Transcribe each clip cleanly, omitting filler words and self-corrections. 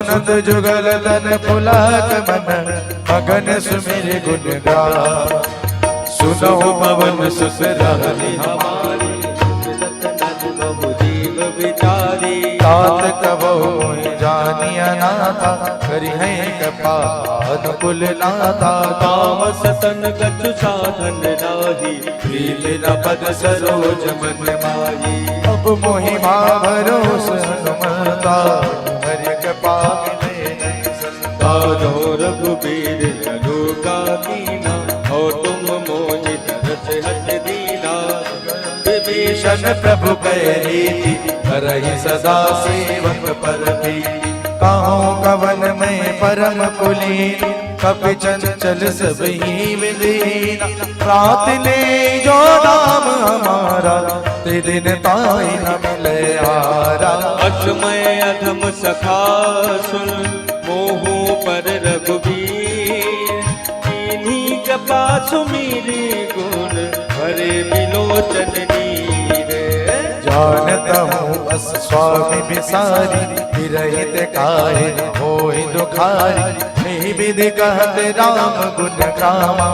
सुनत जुगल तन पुलक मन मगन सुमिर गुण गा। सुनो पवन सुत रहनी हमारी जीव विचारी। तात कबो जानिया नाथा करी है कृपा अनुकूल नाथा। तामस तन कछु साधन नाही प्रीति न पद सरोज मन माही। अब मोहि भरोस हनुमता हरि कृपा मिले नहीं संता। रघुबीर ललूका कीना और तुम मोहि तरस हट दीना। विभीषण प्रभु कह रीति करहि सदा सेवक पर प्रीति। कहूँ कवन में परम कुलीन कपि चंचल सब ही विलीन। रात ले जो नाम हमारा ते दिन पाई न मिले हारा। अक्षमय अधम सखा सुन मोहू पर रघुबीर। इन्हीं कृपा सुमिरि गुण भरे बिलोचन नीर। जानता हूँ बस स्वामी बिसारी विरहित काहे होई दुखारी। विधि कहत राम गुण गावा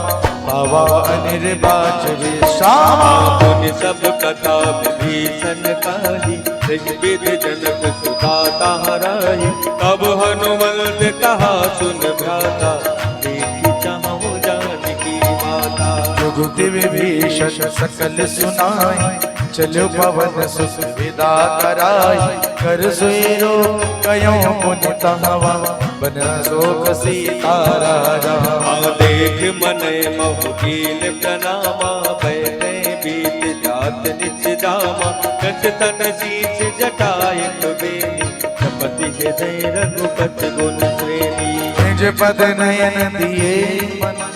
पावा अनिर्वाच विश्रामा। सुनि सब कथा विभीषण कही ऋग्वेद जनक सुता तारही। तब हनुमंत कहा सुन भ्राता देखी चाहूं जानकी माता। जुगति विभीषण सकल सुनाई चलो पवन सुत विदा कराई। कर सुरो कयों पुनित हवा बन शोक सीता राजा। देख मन मोहकील प्रणामा बैठे बीत जात निज दामा। कछ तन शीश जटाय बेनी पति हृदय रघुपत गुण श्रेणी। निज पद नयन दिए मन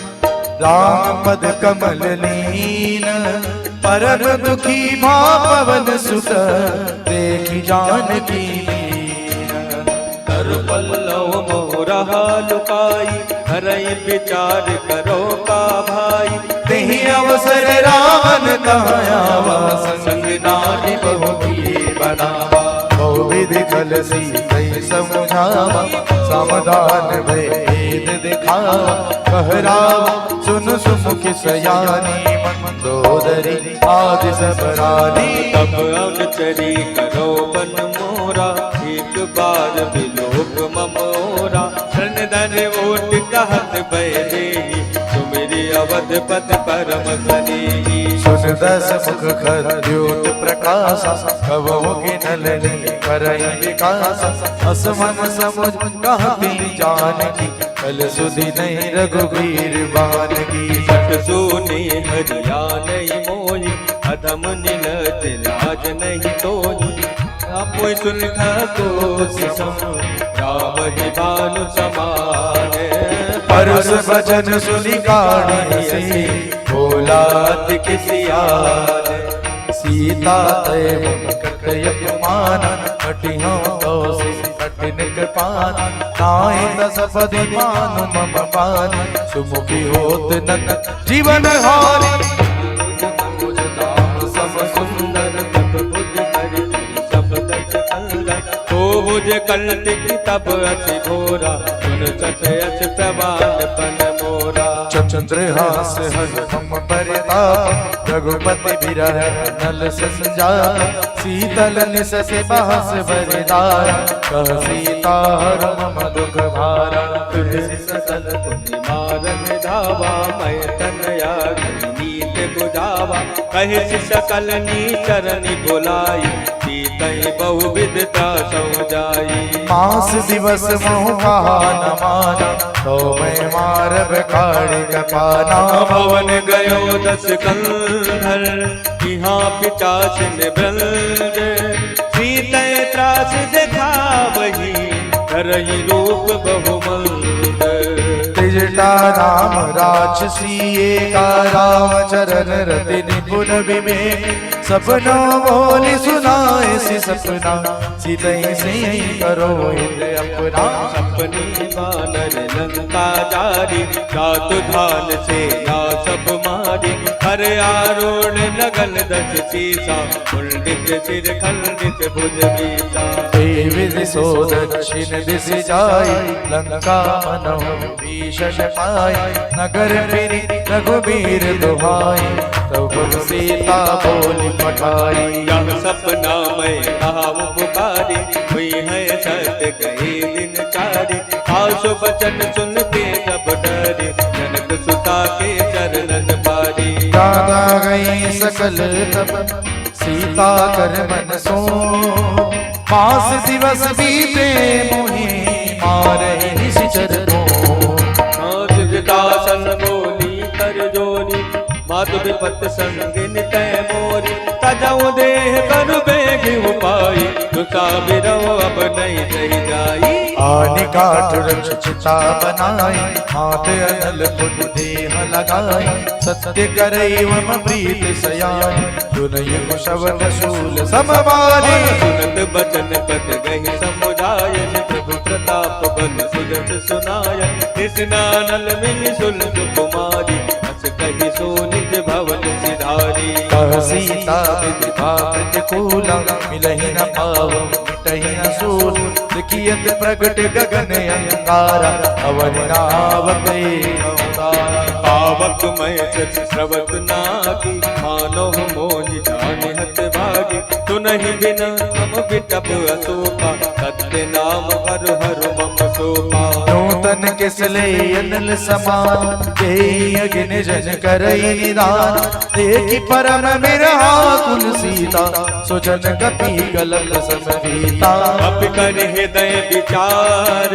राम पद कमल लीन। परम दुखी भा पवन सुत देखी जानकी लीन। कर पल्लव मोरा लुकाई हरई विचार करो का भाई। तेहि अवसर रावण कहावा संग नारी बहु की बनावा। बहुविधि कल सीतै समुझावा समाधान भेद दिखावा। कहरावा सुन सुमुखि सयानी मंदोदरी आदि सब रानी। तब अनुचरी करो बन मोरा एक बार विलोक ममोरा। धन धन ओट कहत बैदे तुमरी अवधपत परम सनेही। सुन दस मुख खद्योत प्रकाश कबहु की नलनी करई विकास। असमन समुझ कहती जानकी कल सुधि नहीं रघुवीर बान की। सट सोने हरिया नहीं मोही अधम निलत लाज नहीं तोही। आपो सुन कोश सम राम ही भानु समान। परस भजन सुनि काढ़ी से बोला अति किसियान। सीता तय कटय अपमान कटिहु तो कठिन कृपान। नाहि दस पदि मानु मम पान सुमुखी होत न जीवन हानि। सब सुंदर तब बुझ कर सब दस अंदर। तो बुझ कंटिक तब अति घोरा सुन सत अच प्रवाल पन मोरा। चंद्रहास हम परिताप रघुपति बिरह नल संजाप। शीतल निस से बहस बरदारा कह सीता हर मम दुख भारा। तुझे सकल पुनि मारन धावा मैं तनया नीत बुझावा। कहि सकल नी चरनि बुलाई सीतै बहु विधता समझाई। मास दिवस मोह कहा न माना तो मैं मारब काढ़ी कपाना। भवन गयो दस कंधर यहाँ पिचासिन बृंद। सीतै त्रास देखा वही करई रूप बहुमंद। त्रिजटा राम राक्षसी का राम चरण रति निपुण विवेक। सपना बोली सुनाए सी सपना सीधे से करो इंद्र अपना। सपने वानर लंका जारी, रात धान से या सब मारी। हर आरोण लगन दस शीसा, उल्टित सिर खंडित भुज बीसा। देवी सो दक्षिण दिश जाय, लंका मनो भीषण पाय। नगर फिरी रघुबीर दुहाई, तब सीता बोली पठाई। यह सपना मैं कहाऊं पुकारी, हुई है सत्य कही दिन चारी। आशु बचन सुनते सब डरे, जनक सुता के चरणन पारी। दादा गई सकल तब सीता कर मन सो, 5 दिवस बीते मोहि मारे निश्चर को। दासन बोली कर जोरी, मातु विपत संगिन तय मोरी। तजऊ देह कर बेग उपाई, दुसा बिरव अब नहीं सही जाई। आनि काठ वृक्ष चिता बनाई, हाथ अनल पुन देह लगाई। सत्य करई मम प्रीत सयाई, दुनय कुशवन शूल समवारी। सुनत बचन पद गहि समुदाय, प्रभु प्रताप बल सुजत सुनाय। कृष्णानल मिलि सुलभ कुमारी, हस कहि सो निज भवन सिधारी। कह सीता विधि प्रतिकूला, मिलहि न पाव मिटहि न सूल। लिखियत प्रगट गगन अंगारा, अवन नावते अवतारा। पावक मैं सच श्रवत नागी, मानो मोहि जानि हत भागी। सुनहि बिन हम बिटप अशोका, सत्य नाम हर हर मम शोभा। नूतन किसले अनल समान, देहि अग्नि जन करई निदान। देखि परम बिरहा कुल सीता, सुजन कपि गलत समवीता। अब कर हृदय विचार,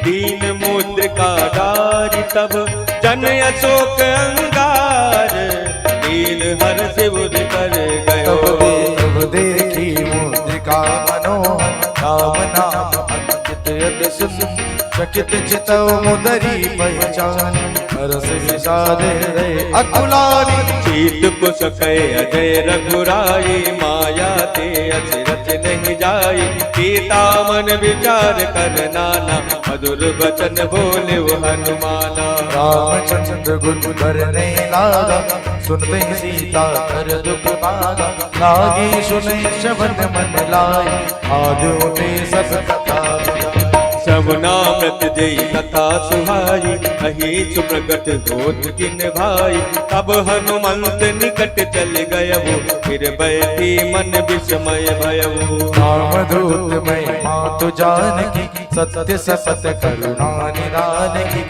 दीन मुद्रिका डारी। तब जन अशोक अंगार, दीन हर सिर कर गयो। तब देखी मुद्रिका मनोहर, राम नाम अंकित यत सुन। चकित चितव मुदरी पहचान, रस विषाद हृदय अकुलारी। चीत कुश कह अजय रघुराई, माया ते अचरज नहीं जाई। सीता मन विचार कर नाना, मधुर बचन बोले वो हनुमाना। रामचंद्र गुरु बरने लागा, सुनते ही सीता कर दुख भागा। लागी सुने शवन मन लाए, आदि उठे सब कथा। सब नामृत जय कथा सुहाई, अहि सुप्रगट होत किन भाई। तब हनुमंत निकट चल गयऊ, फिर बैठी मन विस्मय भयऊ। रामदूत मैं मातु जानकी, सत्य सत करुणा निदान की।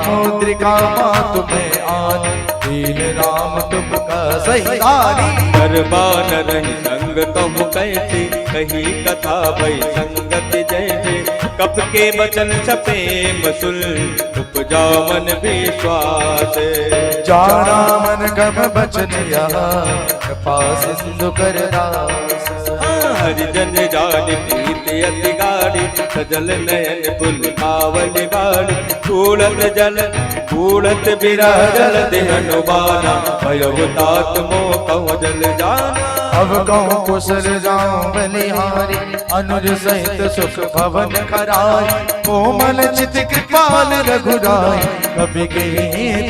मुद्रिका मातु में आन, दीन राम तुम का सहितारी। दरबान रही संग कहु कैसे, कही कथा भई संगत जैसे। कप के बचन छपे मसुल, उपजा मन विश्वास। जाना मन कब बचन यहाँ, कृपा सिंधु कर दास। हरिजन जान प्रीत अति गाढ़ी, सजल नयन पुल पावन बाड़ी। कूड़त जल कूड़त बिरह जल देहनुबाना, भयउ तात मोह कहु जल जाना। अब कहूँ कुशल जाऊं बलिहारी, अनुज सहित सुख भवन कराई। कोमल चित कृपाल रघुराई, कभी के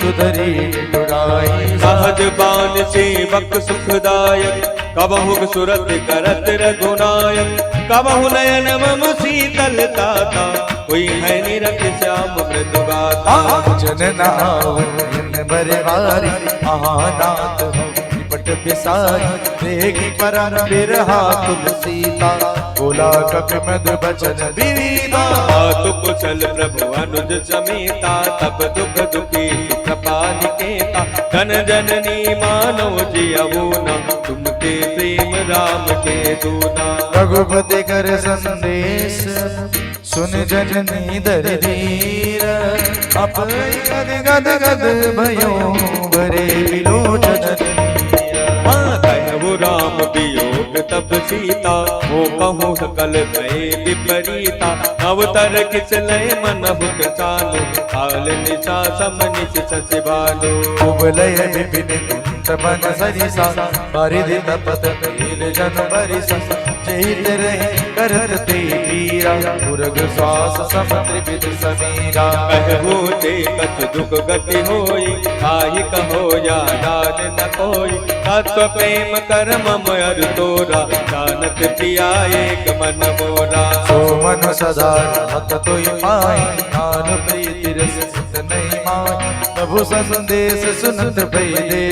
तुधरी दुराई। सहज बान सेवक सुखदायक, कबहु सुरत करत रघुनायक। कबहु नयन मम शीतलता, कोई है निरख श्याम मृदु गाथा। जननावन बरवारी, महानाथ पट बिसारी। देखी परम बिरहा कुल सीता, बोला कपि मधु बचन विनीता। मातु कुशल प्रभु अनुज समेता, तब दुख दुखी कृपा निकेता। धन जननी मानो जियऊ न, तुम ते प्रेम राम के दूना। रघुपति कर संदेश, सुन जननी दरदीर। अपन गद गद गद भयो, बरे विलोचन। कहु राम वियोग तब सीता, हो कहूँ सकल भय विपरीता। अवतर किस लय मनहु कसालो, काल निशा सम निश शशि भालो। कुबलय विपिन कुंट बन सरिसा परिधि तपत तेल जन बरिसा चैत रहे करत ते पीरा उर्ग श्वास समुद्र विद समीरा कहू ते कछ दुख गति होई काहि कहो या जान न कोई तत्व प्रेम कर्म मयर तोरा जानत पिया एक मन मोरा सो मन सदा मत तोय पाई ज्ञान प्रीति रस सुत नहीं माय प्रभु संदेश सुनत भय दे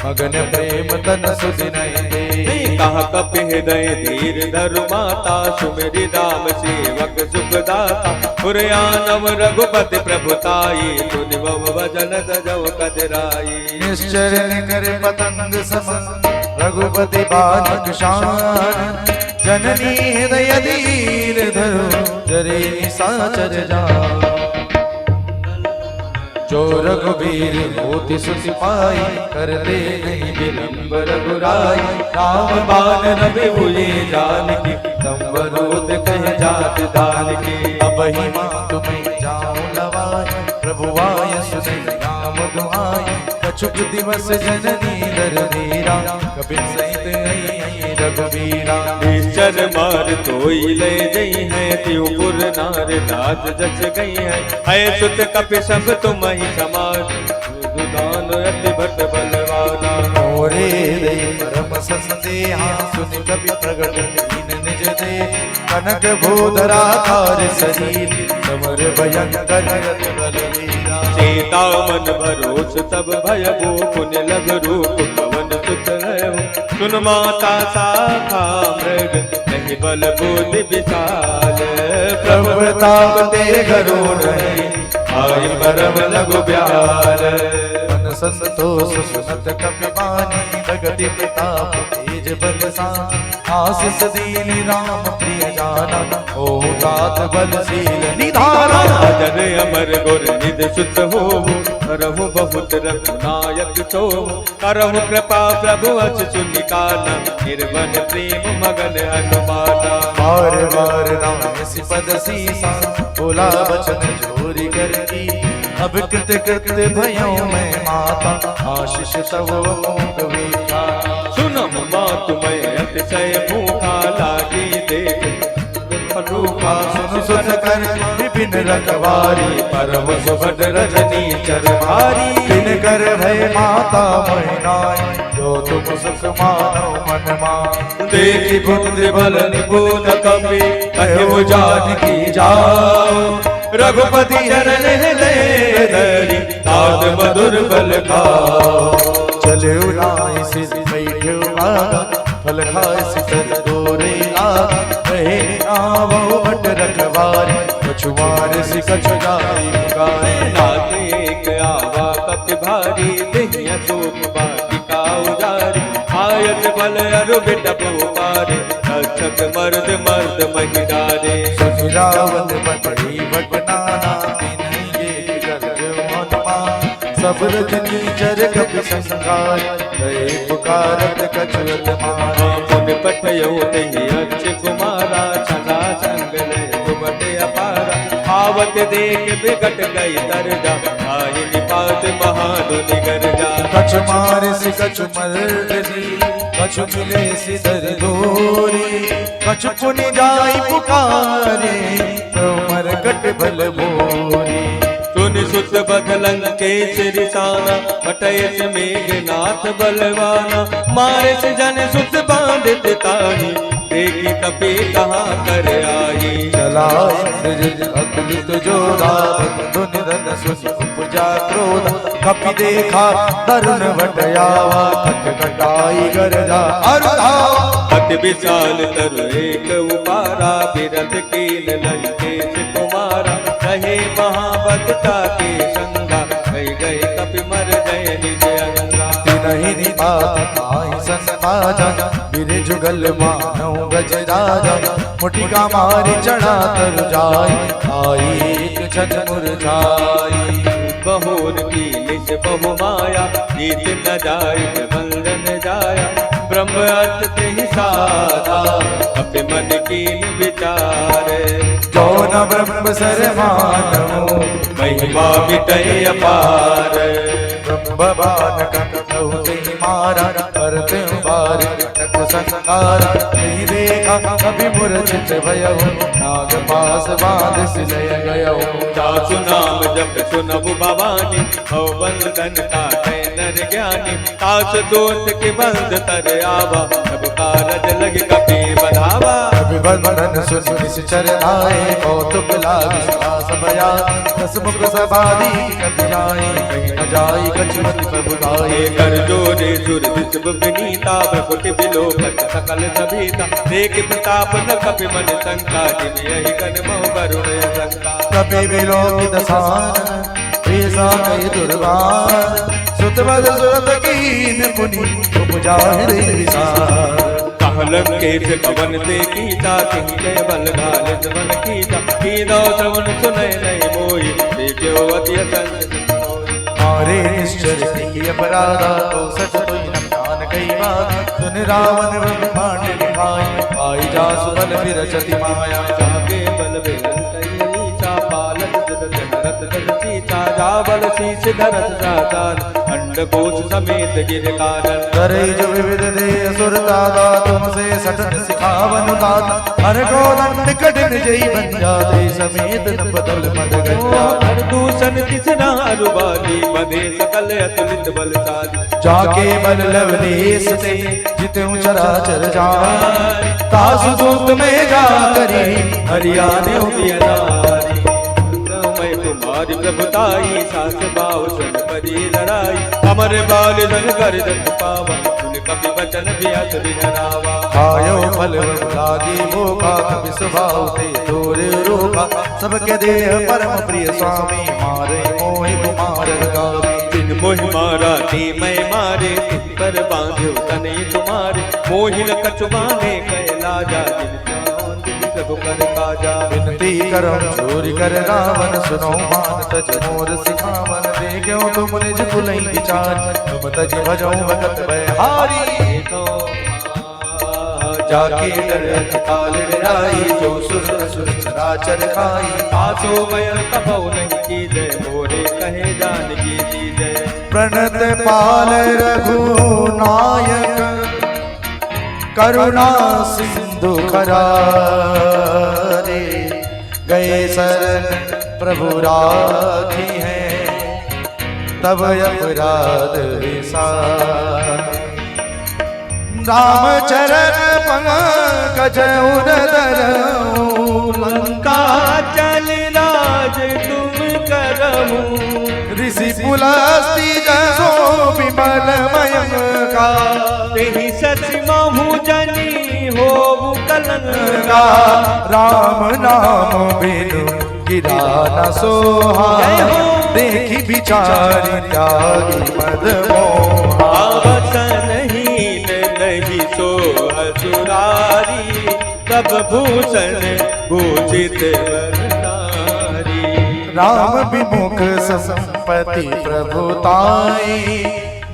मगन प्रेम तन सुधि नहीं दे कहा कपि हृदय धीर धरु माता सुमेरि राम सेवक सुखदाता पुरयानव रघुपति प्रभुताई तुनि मम वचन तजौ कजराई निश्चर कर पतंग सम रघुपति बालक शान जननी हृदय धीर धरो जरे निशाचर जान जो रघुबीर मोति सुति पाई कर दे नहीं विलंब रघुराई राम बाण रवि हुए जानकी संवरोध कह जात दान की अब ही मां तुम्हें जाऊं लवाई प्रभु आय सुने राम दुआई कछुक दिवस जननी दर धीरा कपिल सहित आई रघुबीरा निश्चर मार तोई ले गई है त्योपुर नार दास जच गई है सुत कपि सब तुम ही समाज दुदान अति भट बलवाना मोरे दे परम संदेहा सुनि कपि प्रगट दीन निज दे कनक भूधरा कार शरीर समर भयंकर रत बलवीरा सीता मन भरोस तब भयबो पुण्य लग रूप पवन सुत रहो सुन माता शाखा मृग नहीं बल बुद्धि विशाल प्रभुताप ते घरो नहीं आई परम लघु प्यार मन संतोष सुनत कपि बानी जगति प्रताप तेज बलसान आशीष दीन राम प्रिय जाना ओ तात बलशील निधारा जन अमर गुर निध सुत हो करहु बहुत रघुनायक तो करहु कृपा प्रभु अस सुनिकाना निर्बन प्रेम मगन हनुमाना बार बार राम इसी पद सीसा बोला वचन जोरी कर की अब कृत कृत भयों में माता आशीष तव मुख वीखा सुनम मातु मैं अतिशय भूखा लागी देख रूपा सुन सुन कर विपिन रखवारी परम सुभद रजनी चरवारी बिन कर भय माता मोहिनाई जो तुम सुख मानो मन मान देखी बुद्धि बल निपुण कपि कहिबु जानकी जाओ रघुपति चरण हृदय धरि ताद मधुर बल खाओ चले उनाई सिर बैठे आगा फल खाए सिर दोरे लागा रहे आवो भट रखवारी कछुआर सि कछु जाई गाए नाथ एक आवा कपि भारी देहिया शोक वाटिका उजारी आयत बल अरु बिटपु पारे रक्षक मर्द मर्द महिरारे सुरावत पटड़ी बटनाना नहीं ये गर्ज हनुमान सब रजनी चर कपि संगाय गए पुकारत कछुअत मारे पुन पठयो तेहि अक्ष कुमारा छला संगल तुमते अपारा आवत देख बिकट गई तरजा आई निपात महाधुनि गरजा कछु मारे सि कछु मर्दनी कछु मिले सि दर दोरी कछु पुनि जाई पुकारे तुमर कट भल भोरी सुन सुत बदलंग के सिरिसाना पटयस मेघनाथ बलवाना मारे से जन सुत बांधित ताही देखी कपि कहाँ कर आई चला इंद्र अतुलित जोधा बंधु निधन सुनि उपजा क्रोध कपि देखा तरुण भटयावा खटखटाई गरजा अरुधा अति विशाल तरु एक उपारा बिरथ कीन लंकेश कुमारा रहे महाबदता के संगा गई गई कपि मर गए निज अंगा तिनहि निपात आई संबाजा बिरे जुगल मानव गज राजा मुटिका मारी चढ़ा तर जाय आई एक छत मुरझाई बहोर की निज बहु माया जीत न जाय बंधन जाया ब्रह्म अर्थ ही साधा अपने मन की विचार जो न ब्रह्म सर मानव महिमा मिटय अपार ब्रह्मबान कहते मारा करते बार कटक संगार नहीं देखा कभी मूर्छित भयो नाग पास बांध सिलय गयो सासु नाम जप सुनबु भवानी हौ बंधन काटे नर ज्ञानी तास दोष के बंध तर आवा सब कारज लग कपि बढ़ावा अभिबंधन सुन निश्चर आए कौतुक लाग सास बया दसमुख सबादी कभी जाए कहीं न जाए कछुमति प्रभुदाए कर जोरे सुर विश्व विनीता प्रकृति विलोकन सकल सभीता देख प्रताप न कपि मन शंका जिन यही गण मोह वरुण शंका कपि विलोकित सान प्रियसा कई दुर्गान सुतवद सुरत कीन पुनि उपजा हृदय विसार लंकेश कवन ते कीता किंग के बल घाल जवन कीता कीनो श्रवण सुनय नहीं मोहि देखो अति असंग मारे निश्चर की अपराधा तो सच तो न ज्ञान कई बात सुन रावण ब्रह्मांड निभाई पाई जा सुबल विरचति माया जाके बल बेलन कई नीचा पालक जगत जनरत जगती चा जा बल शीश धरत साधान अंडकोश समेत गिर कानन करे जो विविध दे असुर दादा तुमसे सटन सिखावन दाता हर को दंड कठिन जई बन जाते समेत न बदल मद गंजा हर दूषण किसना रुबाली बधे सकल अतुलित बलशाली जाके बल लवलेश से जितु चराचर जान तासु दूत में जा करी हरियाणे उबियनारी मैं तुम्हारी प्रभुताई सास बाव सुन परी लड़ाई अमर बाल जन कर जन पावा सुन कपि बचन भी असुर डरावा आयो फल लागी भूखा कभी स्वभाव ते दूर रोका सबके देह परम प्रिय स्वामी मारे मोहि कुमार गावी जिन मोहि मारा ते मैं मारे तिन पर बांधो तने तुम्हारे मोहि न कछु बाने कैलाजा जिन प्रभु कर काजा विनती करम चोरी कर रावण सुनो मान तज मोर सिखावन देखो तुम निज कुलई विचार तुम तज भजो भगत बहारी जाके डर काल डराई जो सुर सुर चराचर खाई आसो मय कबौ नहीं की जय मोरे कहे जान की दी जय प्रणत पाल रघुनायक करुणा सिंधु करारे गए शरण प्रभु राखी है तब अपराध विसार रामचरण पंकज उदर लंका चल राज तुम करमु ऋषि पुलस्ती जसो विमल मयंक का तेहि सच महु जनी हो कलंका राम नाम बिनु गिरा न सोहा देखी बिचारी त्यागी मद मोहा अवसनहीन नहीं सो असुरारी तब भूषण भूषित वरनारी राम विमुख संपत्ति प्रभुताई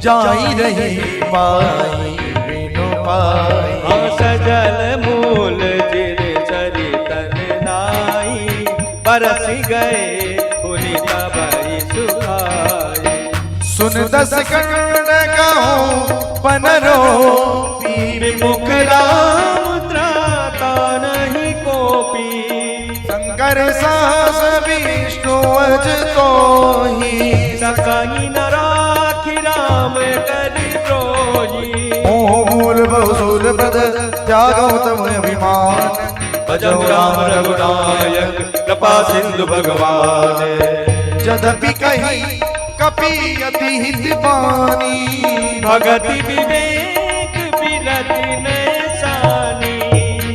जाई रही माई बिनु पाई सजल मूल जिर चरितन नाई बरस गए पुनित भई सुखाई सुन दस कंड कहूँ पनरो विमुख राम त्राता नहीं कोपी शंकर सास विष्णु अज तो ही सकाई न राखी राम कर द्रोही मूल बहुसूल पद त्यागो तम अभिमान भजो राम रघुनायक कृपा सिंधु भगवान जदपि कही कपि अति हित बानी भगति विवेक विरति नैसानी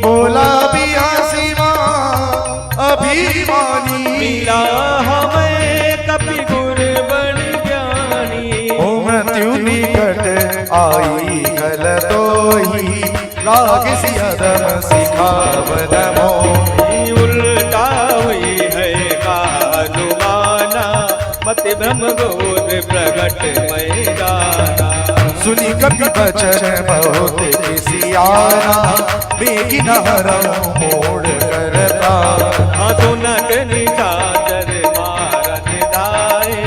बोला बिहासी अभिमानी मिला हमें कपि गुर बन ज्ञानी ओ मृत्यु निकट आई कल तो ही लाग सियदम सिखावन मोहि उल्टा हुई है कानुमाना मति ब्रह्म गोद प्रगट मैदाना सुनी कपि बचन बहुत सियारा बेगी नहरम मोड़ करता सुनत निचादर मारन दाए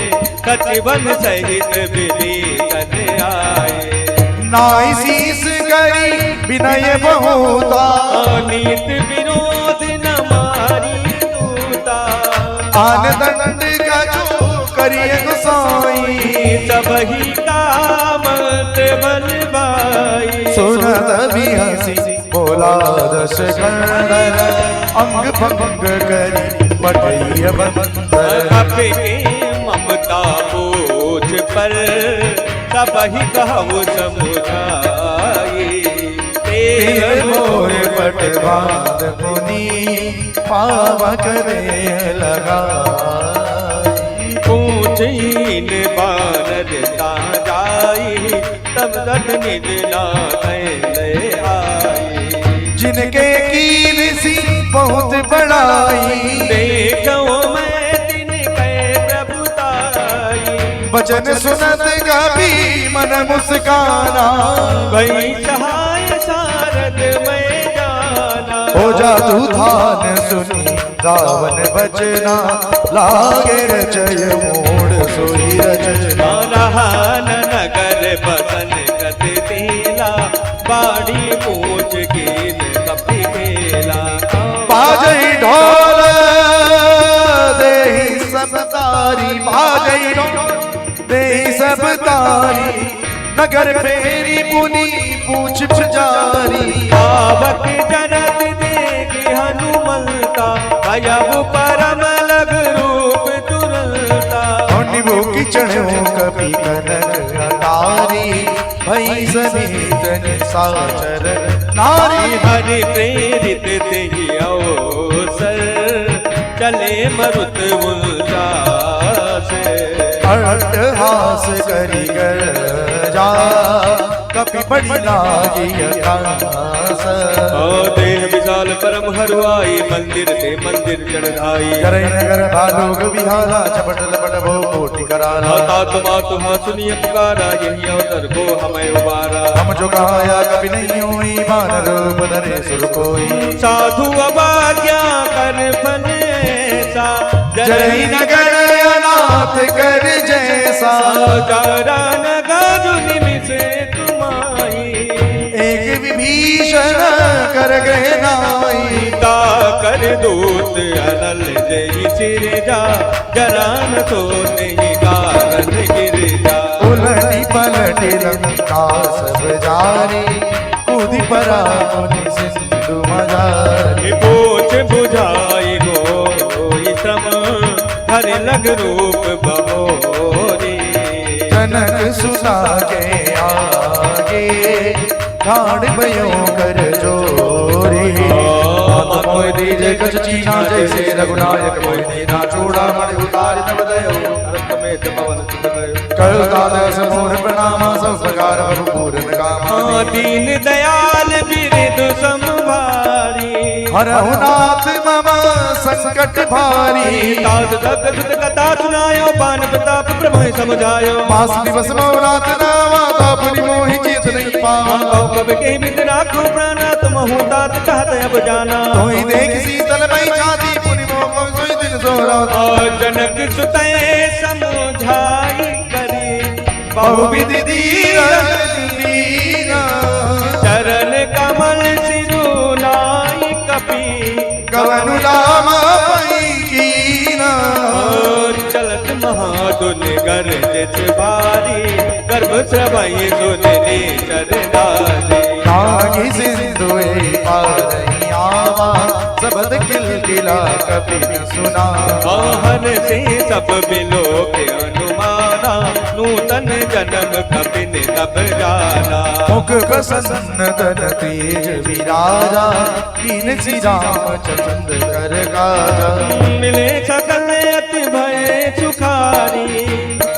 सच बचवन सहित विभीषण आए। नाई शीस करी विनय बहुता, नीत विरोध न मारी दूता। आन दंड गजो करिए गोसाई, सबही काम बल भाई। सुनत भी हंसी बोला दश कंदर, अंग भंग करी पटैय बंदर। अपने ममता बोझ पर सबही कहु समुझाई। तेर मोर पट बांध पुनी पावा करे लगा। पूछीन बानर जाई, तब दठ निज ले आई। जिनके कीन सी बहुत बड़ाई, देखो मैं तिनके प्रभुताई। वचन सुनत कभी मन मुस्काना, भई सहाय सारद मैं जाना। हो जादू धान सुनी रावण बचना, लागे रचय मोड़ सोई रचना। रहा नगर बसन कत तेला, बाड़ी पूछ गीत कपि केला। बाजई ढोल देहि सब तारी, बाजई ढोल देहि सब तारी। नगर फेरी पुनी पूछ पुजारी, पावक जरत देख हनुमंता। भयब परम लग रूप तुरंता। निभो की चढ़ो कपि कनक अटारी, भई समेत निशाचर नारी। हरि प्रेरित तेहि अवसर, चले मरुत उल्लास। अट्टहास करी जा, कपि बड़ी लागी अकास। देह विशाल परम हरुआई, मंदिर ते मंदिर चढ़ाई। करई नगर भालोग विहारा, चपट लपट भो कोटि करारा। तात मातु हाँ सुनिय पुकारा, यही अवसर को हमें उबारा। हम जो कहाया कभी नहीं हुई, बानर रूप धरे सुर कोई। साधु अभाग्या कर फल ऐसा, जरई नगर अनाथ कर जैसा। चारा नगर निमिष तुम्हारी। एक विभीषण कर गए नाई, ता कर दूत अनल जय सिर जा। जरान तो नहीं कारण गिर जा। उलटी पलटी लंका सब जारी, कूदी परा मुनि सिंधु मजारी। पोछ बुझाई गो श्रम, हर लग रूप बहोरी। जनक सुना के आगे, ठाड़ भयो कर जोरी। मोहि दीजे कछ चीना, जैसे रघुनायक मोहि दीना। चूड़ा मणि उतारि नव दयो, रत्नमेत पवन सुत गयो। कर दादस मोर प्रणामा, सब प्रकार प्रभु पूरन कामा। दीन दयाल बिरदु संभारी। हरहु नाथ मम संकट भारी। ताज दत्त सुत कथा सुनायो, बान प्रताप प्रभु समझायो। मास दिवस मोरात नावा, तापुनि मोहि चेत नहीं पावा। कब के बिद राखो प्राणा, तुम हो तात कहत अब जाना। तोहि देख शीतल मई छाती, पुनि मोह सोई दिन सोरा। जनक सुतय समझाई करी, बहुविधि दीना। चरण कमल सिरुनाई कपि। कवनु लाम पई कीना। चलत महादुन गर्ज भारी, गर्भ श्रवई सुनने चरनारी। नागी सिंधु पारही आवा, सबद किलकिला कपि न सुना। आहन से सब बिलो के अनुमाना, नूतन जन्म कपि ने तब जाना। मुख प्रसन्न तन तेज विराजा, कीन सी रामचंद्र कर काजा। मिले सकल अति भय सुखारी,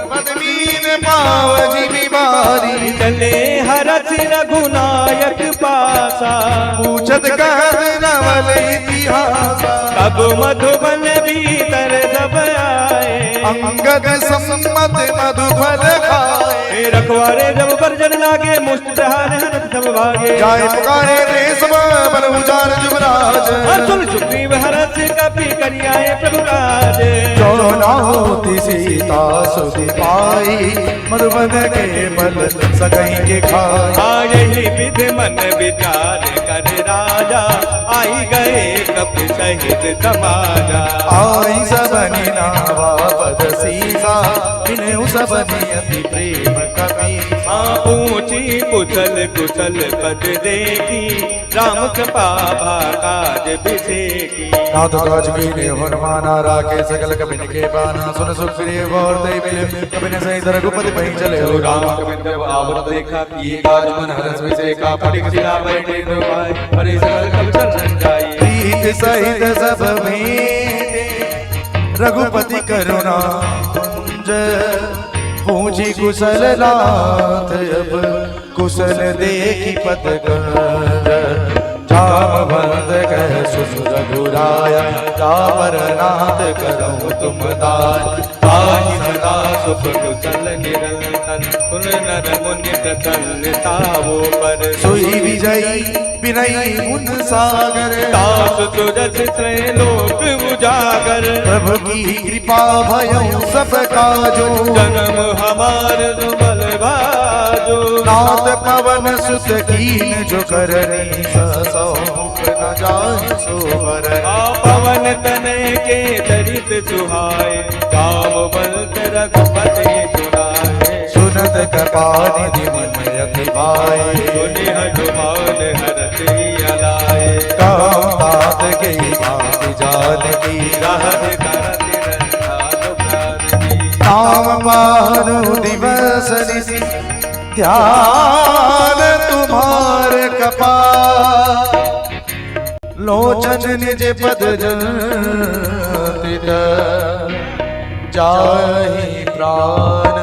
पद्मीन पाव जीवी बारी। चले हरथ रघुनायक पासा, पूछत कहत नवल इतिहासा। तब मधुबन भीतर सब आए, अंगद सम्मत मधुफल खाए। रखवारे जब वर्जन लागे, मुष्ट प्रहार हरत सब भागे। जाय पुकारे देश बन उजान जुबराज। असुर सुग्रीव हरथ कपि करियाए प्रभु राज। जो ना होती सीता सुधि पाई मधुबन के बल सकई के खाई। यही विधि मन विचार कर राजा आई गए कपि सहित समाजा। आई सबनी नावा पद सीसा बिनु सबनी अति प्रेम कपीसा। पूछी कुशल कुशल पद देखी राम कृपा काज विधेकी। नाथ काज कीने हनुमाना राखे सकल कपिन के बाना। सुन सुख प्रिय और दई मिले कपिन सहित रघुपति पहि चले हो राम। कपिन आवत देखा किए काज मन हरस विषेका। पटिक शिला बैठे भाई हरे सकल कपि चरण जाई। प्रीत सहित सब में रघुपति करुणा कुंज। पूछी कुशल नाथ अब कुशल देखी पद कर। जामवंत कह सुसुर रघुराया जावर नाथ करो तुम दाय। ताहि सदा सुख कुशल निरंतर सुन नर मुनि प्रसन्नतावो पर। सोई विजयी विनयी गुण सागर। दास तुरस त्रैलोक उजागर। प्रभु की कृपा भयउ सब काजो। जन्म हमार दुर्बल भाजो। नाथ पवन सुत कीन जो करनी सौख न जाहि सो बरनि। पवन तनय के चरित सुहाए जामवंत रघुपति सुनाए। सुनत कृपानिधि मन अति भाए। सुनि हनुमान हरत अलाए। कहूँ तात के बात जान की रहत करत रंधानु प्राण की। नाम मानो दिवस निशि ध्यान तुम्हार कपाल। लोचन निज पद जंतित जाहि प्राण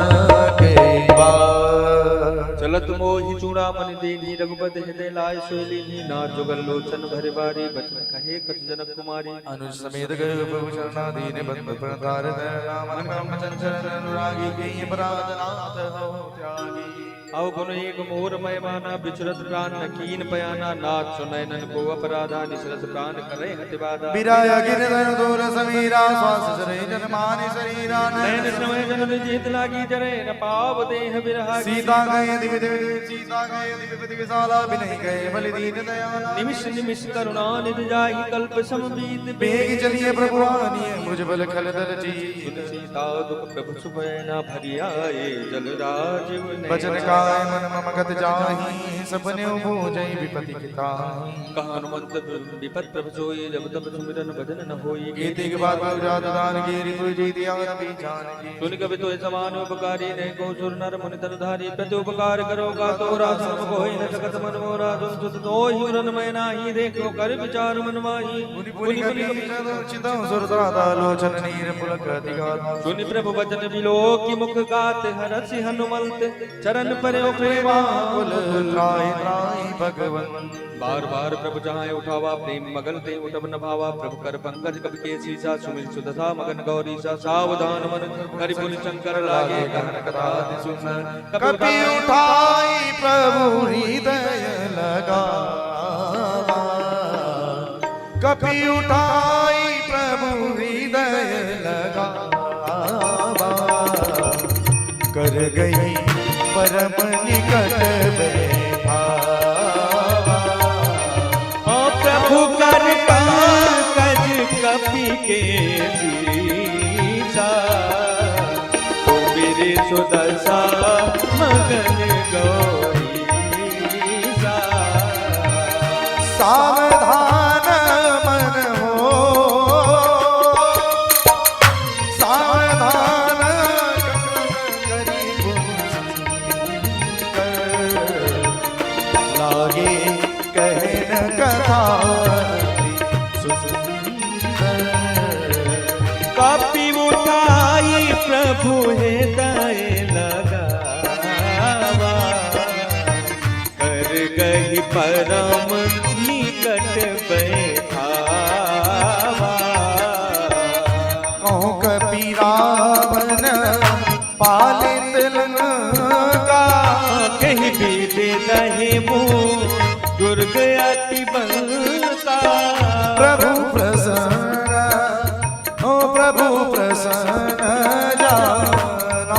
के बार। चलत मोहि चूड़ामणि देहि रघुपति हृदय लाय सोई। नाथ जुगल लोचन भरे बारी बचन कहे कछ जनक कुमारी। अनुज समेत गए प्रभु शरणाधीन बंद प्रतार नाम ब्रह्मचर्य अनुरागी के पराधनाथ हो त्यागी। आओ गुण एक मोर मैमाना बिचरत प्राण कीन पयाना। नाथ सुनैनन को अपराधा निसरत प्राण करे हतिवादा। बिराया गिरधर दूर समीरा श्वास सरे जन मानि शरीरा। नयन समय जन जीत लागी जरे न पाव देह बिरहा। सीता गए दिव्य दिव्य सीता गए दिव्य दिव्य विशाला बिनहि गए बलि दीन दयाला। निमिष निमिष करुणा निधि जाहि कल्प समबीत। बेग चलिए प्रभु आनिए मुझ बल खल दल जी। सीता दुख प्रभु सुभय न भरि आए जल राजीव बचन काय मन मम गत जाहि। सपने उपजई विपति किताहि। कहा हनुमंत विपत प्रभु सोई जब तब सुमिरन भजन न होई। कीर्ति के बाद जात दान गिरि तुझ जी दिया नबी जान। सुन कवि तो समान उपकारी ने को सुर नर मुनि तन धारी। प्रति उपकार करो का तो रासम कोई न जगत मन मोरा। तुम सुत तो ही रन मैं नाही देखो कर विचार मन माही। पुनि कपि चितौ सुर सदा लोचन नीर पुलक अधिगात। सुनि प्रभु वचन बिलो की मुख गात हरसि हनुमंत चरण पर प्रेमा कुल त्राहि त्राहि भगवन। बार बार प्रभु जहाँ उठावा प्रेम मगन ते उठब न भावा। प्रभु कर पंकज कपि के सीसा सुमिल सुदशा मगन गौरी सा। सावधान मन करि पुनि शंकर लागे कहन कथा अति सुंदर। कपि उठाई प्रभु हृदय लगावा। कपि उठाई प्रभु हृदय लगावा। कर गई परम निकट बैठावा। प्रभु कर पंकज कपि के सीसा। तो मेरे सुदशा मगन गौरी सा। सावधान मन हो सावधान लागे कहन कथा सुंदर। कपि उठाई प्रभु हृदय लगावा। कर गई परम निकट बैठावा। कहूँ कपि रावण पालित लंका। कहीं भी दे दहे मुँह दुर्ग अति बलता। प्रभु प्रसन्न ओ प्रभु प्रसन्न जान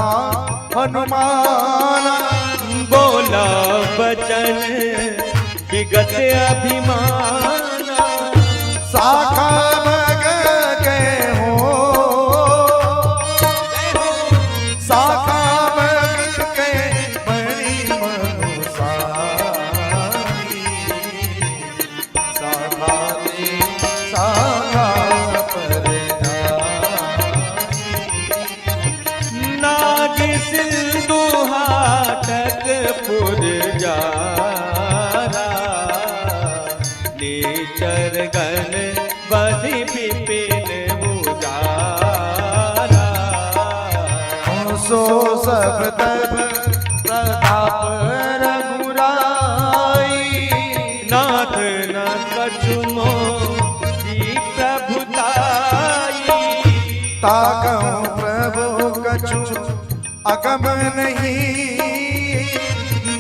विपिन उजारा। सो सब तब प्रताप रघुराई, नाथ न कछु मोहि प्रभुताई। ताकहु प्रभु कछु अगम नहीं,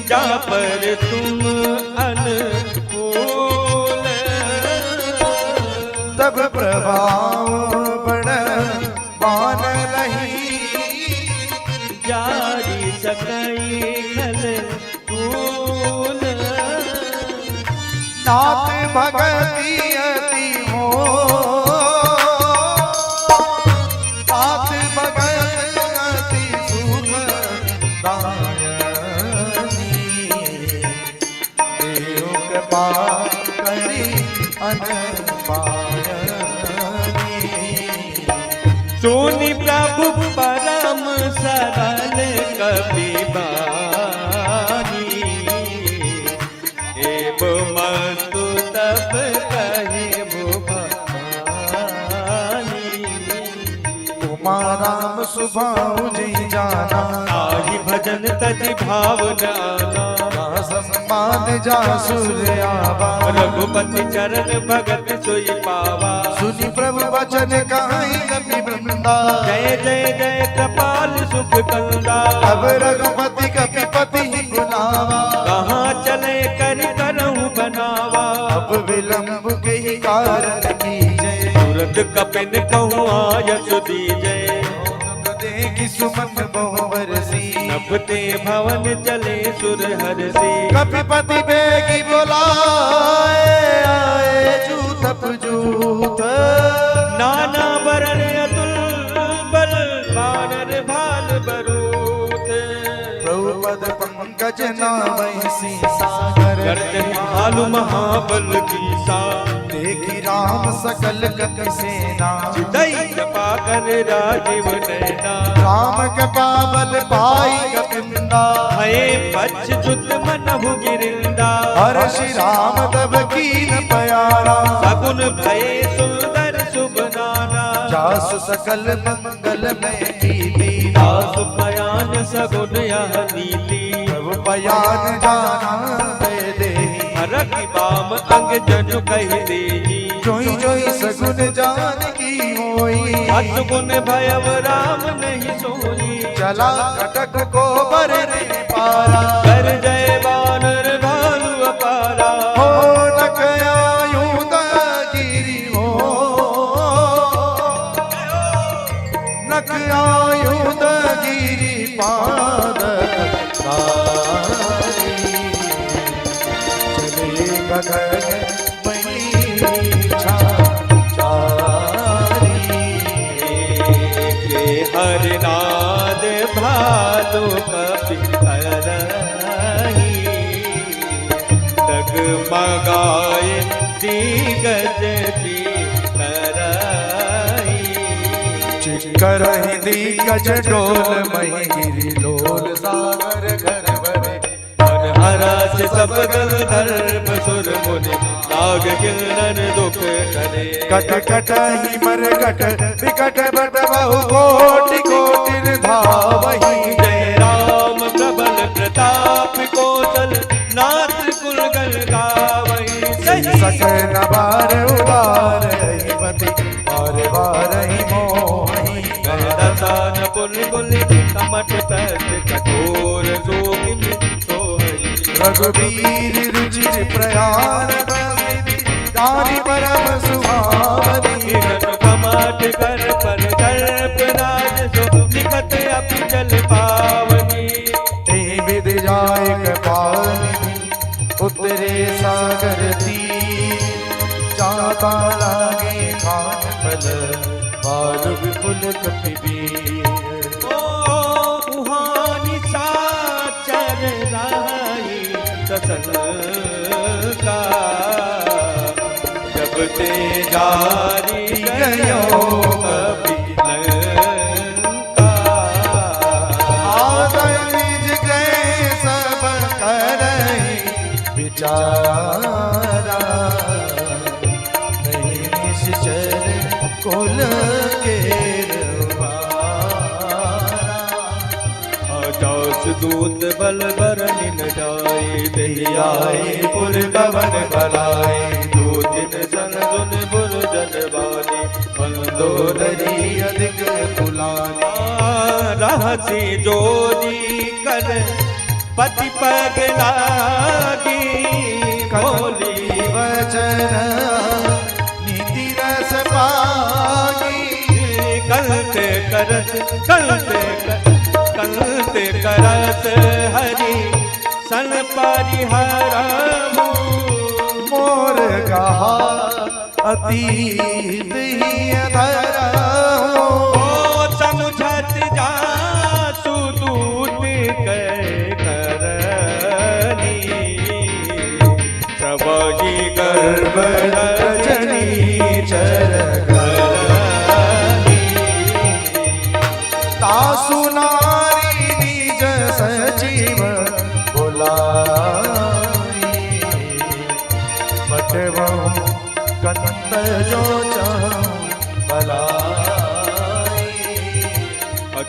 जा पर तुम अनुकूल। तब प्रभाव बड़ बान लही, जारी सकई खल कूल। नाथ भगति अति मोह, नाथ भगत अति सुख दायनी। देव कृपा करी अनपायनी। सुनि प्रभु परम सरल कपि बानी। एव मस्तु तब कहे भवानी। राम सुभाऊ जी जाना, आहि भजन तजि भावनाना। सम्मान जा सूर्यावा, रघुपति चरण भगत सोई पावा। सुनि प्रभु वचन कहाई कपि वृंदा, जय जय जय कृपाल सुख कंदा। अब रघुपति कपिपति बुलावा, कहाँ चले कर करहु बनावा। अब विलंब के ही कारण कीजय, तुरंत कपिन कहूँ आयस दीजय। देखि सुमन बहु बरसी, नभते भवन चले सुर हरसी। कपिपति बेगी बुलाए, आए जूथप जूथ। नाना वरण अतुल बल, बानर भाल बरूथ। प्रभुपद पंकज नामहि सागर, गर्दन भालु महाबल कीसा। देखि राम सकल कपि सेना, दई कृपा कर राजीव नैना। राम कृपा बल पाई कपिंदा, भये पछुत मनहु गिरिंदा। हर्षि राम तब कीन प्यारा, सगुन भये सुंदर शुभ नाना। जासु सकल मंगल में कीर्ति, दास बयान सगुन यह नीति। प्रभु बयान जाना दे देहि, हरखि बाम अंग जनु कहि देहि। जोई जोई सगुन जान की होई, असगुन भयव राम नहीं सोई। चला कटक को बरने पारा, कर जय बानर भालु अपारा। हो नक आयुध गिरि हो, नक आयुध गिरि पाद तारी। चले गगन महीक्षा चारी, के हरिनाद भालु कपि हरहि। डगमगाए दिग्गज करहि। करहि दिग्गज डोल मही गिरि लोल, सागर घर भरे हरस सब दल धर्म सुर मुनि। नाग किन्नर दुख करे। कट कट ही मर कट विकट बट बहु कोटि कोटि धावहि। जय राम प्रबल प्रताप कौशल, नाथ कुल गल गावहि। सके न बार उबार पति, बार बार ही मोहि। दसान पुल पुल कमट पथ, कठोर जोगिन सोहई। रघुबीर रुचिर प्रयाण बसिति, जानि परम सुहावनी। कमट कर पर दर्प राज सो, लिखत अपिचल पावनी। तेहि विधि जाय कृपानिधि, उतरे सागर तीर। जाता लागे खान फल, बालु विपुल कपिवीर। उहानी साचर राही ससन का। जब ते जारी गयो कपि लंका। आदर निज गए सब करहि विचारा, नहीं निश्चर दूत बल बरनि न जाए, तेहि आए पुर कवन भलाए, दो दिन सन सुन बुरजन बानी, मंदोदरी अधिक कुलानी। रहसी जोरी कर पति पग लागी, खोली वचन नीति रस पागी, कलते करत कलते करत हरि सन परिहरहु, मोर कहा अतीत ही धरहु, समझत जासु दूत कै करनी, सबही गर्भ रजनी चर तासु नारी निज सचिव बुलाई, पटवहु कंत जो चाहूं भलाई,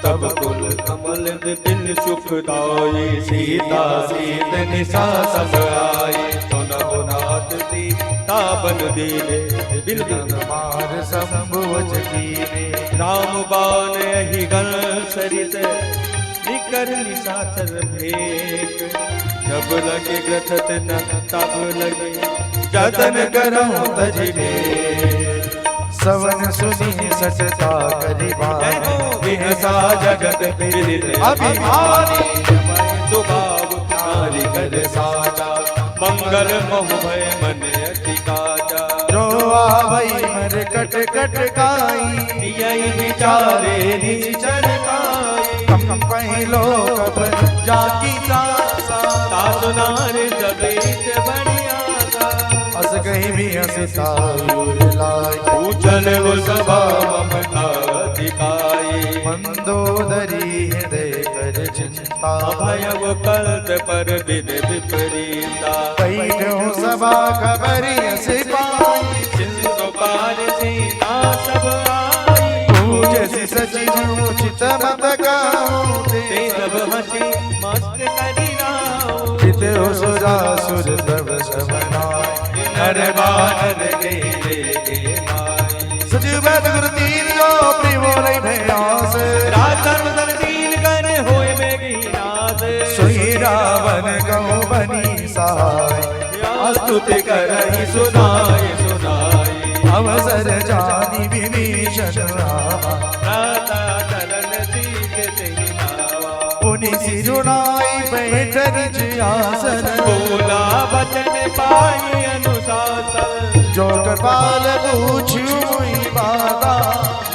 तब कुल कमल दिल सुखदाई, सीता सीत निशा सब आई, सुनहु नाथ सीता बन दीने, बिन मार संभुवच कीने, राम बाण ही गल सरित निकर निशाचर भेंट, जब लगे ग्रथत न तब लगे जतन करहु तजिबे, सवन सुनी सचता करिबा, विहसा जगत विदित अभिमानी, सुभाव नारी कर साचा, मंगल मोह भय मन अति काचा, जो आवई मर कट कट काई, यही विचारे निचर काई, कम पहिलो कब जाकी तासा, तासु नारी जबीत बढ़िया, अस कहीं भी हंसता लाई, पूछल वो सभा ममता दिखाई, मंदोदरी हृदय कर चिंता, भयव कल्प पर विद विपरीता, बैठो सभा खबरी सिपाही, सिंधु पार सीता सब आई, पूजसि सचिव उचित मत कहूं, ते सब हंसी मस्त करी राव, चितौ सुरासुर तब समनाय, नर बानर के माय, सचिव बैठ गुरु तीन जो प्रियो नहीं भयास, राधर्म दल दीन कर होए बेगी नाद, सोई रावण कहूँ बनी सहाय, स्तुति करहि सुनाय सुनाय, अवसर जानी विभीषण रामा, राता चरण सीत सिंह नावा, पुनि सिरुनाई बैठ निज आसन, बोला वचन पाई अनुशासन, जो कृपाल पूछू मुई बाता,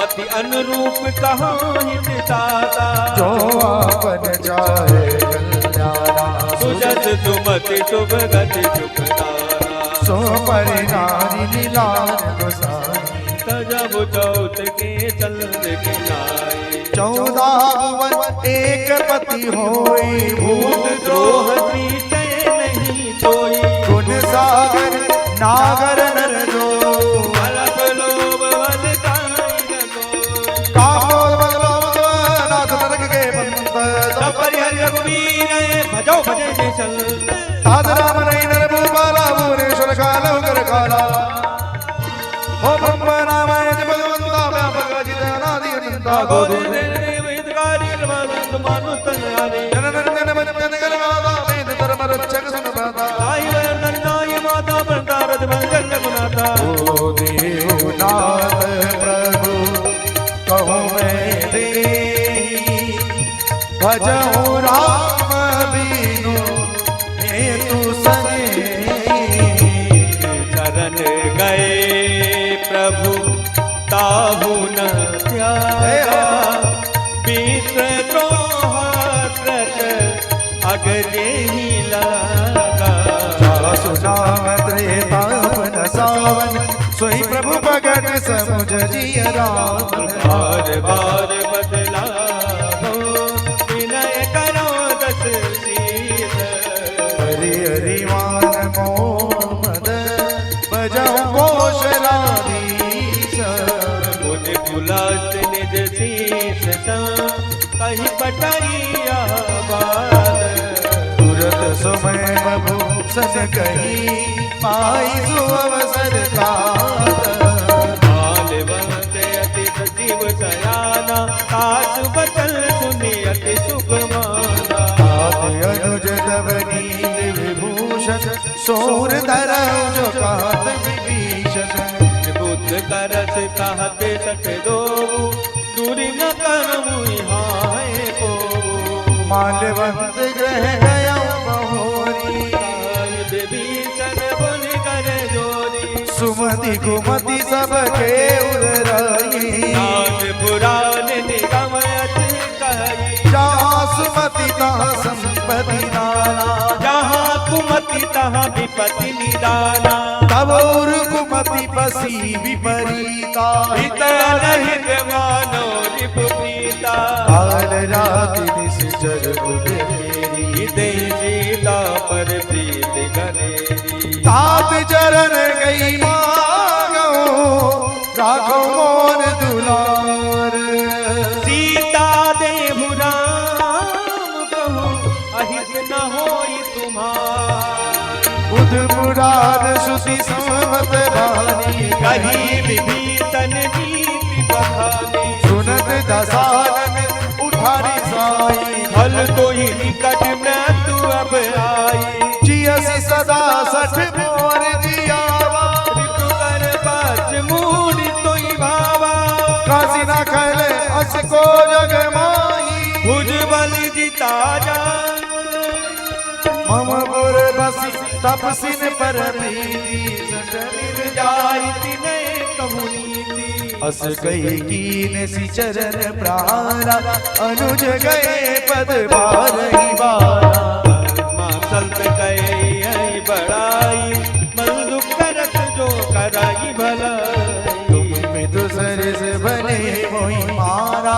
मति अनुरूप कहाँ हित दाता, जो आपन चाहे कल्याणा, सुजस सुमति शुभ गति सुख नारा, सो परिणारी लीलान गोसाई, तजब चौथ के चंद के नाई, 14 भुवन एक पति होई, भूत द्रोह प्रीतय नहीं कोई, गुण सागर नागर नर जो, अलग लोभ बल काई न कोई, कामोद बदलो नाथ नरक के पंत, सब परिहर रघुवीर भजो भजे निशल, ताद राम नहीं नर भूपाला, भुवनेश्वर काल कर काला, हो ब्रह्म नामाय भगवंता व्यापक अजित अनादि अनंता, गोविंद देव हितकारी कृपानंद मानु तनयारे, जननंदन मनन गर्वादा वेद धर्म रक्षक सुनदाता, आई वर्णन नाई माता पंतारद मंगल रघुनाथा, ओ देवनाथ प्रभु कहूँ मैं देहि, भजहु राम बिनु हेतु सनेहि, शरण गए प्रभु ताहु न त्यागा, बीस द्रोह कृत अगजे ही लगा, सुनाम त्रेतावन सावन, सोई प्रभु भगत समुझ जिय राम, बार बार बदला हो विनय करो दस शीस, हरि हरि मान मोहम्मद भजहु कौशलाधीश, मुझ बुलात निज शीस कहीं पटैया बार, भरत सुमय प्रभु सन कही पाई सो अवसर माल्यवंत अति सजीव सयाना काश बचन सुनि अति सुख माना अनुज दवनी विभूषण सोर धर जो कहत विभीषण बुद्ध करस कहते सठ दो दूरी न करमु हाय को माल्यवंत ग्रह गया बहोरी विभीषण बुन कर जोरी सुमति कुमति सबके उदराई नाम पुराण निगम अति कही जहाँ सुमति तहाँ संपत्ति नाना जहाँ कुमति तहाँ विपत्ति निदाना तब और कुमति बसी विपरीता हित रहित मानो रिपुपीता काल राति निश्चर बुद्धेरी हृदय सीता पर प्रीत करेरी तात चरण गई मांगो राखो मोर दुलार सीता देहु राम कहूँ अहित न होई तुम्हार बुध मुराद सुति समवत बानी कही विभीषण नीति बखानी सुनत दसानन उठारी साई फल तो ही निकट मृत्यु अब आई जियसि सदा सठ मोर जियावा ऋतु कर पाच मूढ़ तोई भावा काशी न खले अस को जग माही भुज बल जिता जा मम पुर बसी तपसिन पर प्रीति सटमिर जाई तिने कहु नीति अस कही कीन सी चरण प्रारा अनुज गए पद बारही बारा मां चलत गए बड़ाई मन दुख करत जो कराई भलाई विदु सरस बने मोहि मारा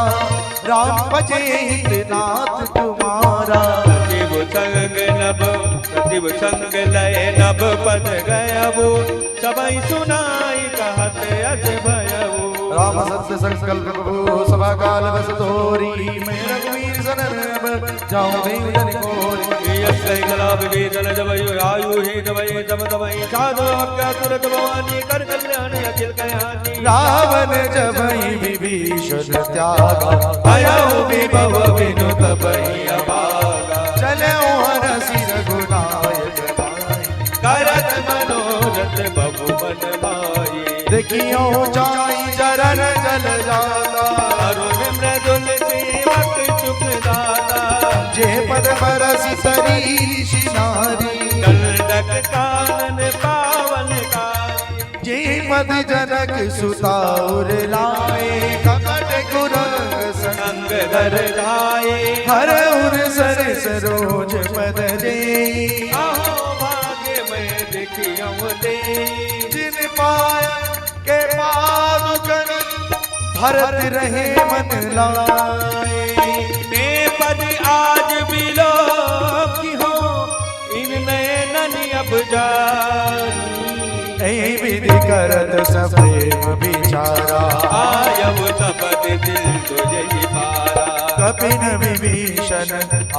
राम बजे हितनाथ तुम्हारा सचिव संग नभ सचिव संग लय नभ पद गयबो सबई सुनाई कहत अस भयबो राम सत्य संकल्प प्रभु सभा काल बस तोरी मैं रघुवीर सनन अब जाऊं देव जन कोरी यस्यै कला विवेचन जबयु आयु हे जबय जब तबय साधु हक्का तुरत भवानी कर कल्याण अखिल कल्याणी रावण जब विभीषण त्यागा भयउ विभव विनुत बहि अभागा चले हरसि रघुनायक करत मनोरथ बहु मन भाई देखियो जाई चरण जल जाता अरुण मृदुल सेवक सुख दाता जे पद बरसि सरीषि नारी दंडक कानन पावन कारी जे पद जनक सुताउर लाए कपट कुरंग संग धर जाए हर उर सर सरोज पद जे आहो भाग्य में देखियो दे जिन पाया के पादुकन भरत रहे मन लाए ते पद आज बिलो की हो इन नयनन अब जानी ऐ विधि करत सप्रेम बिचारा आयब सपद दिल तुझे ही पारा कपिन विभीषण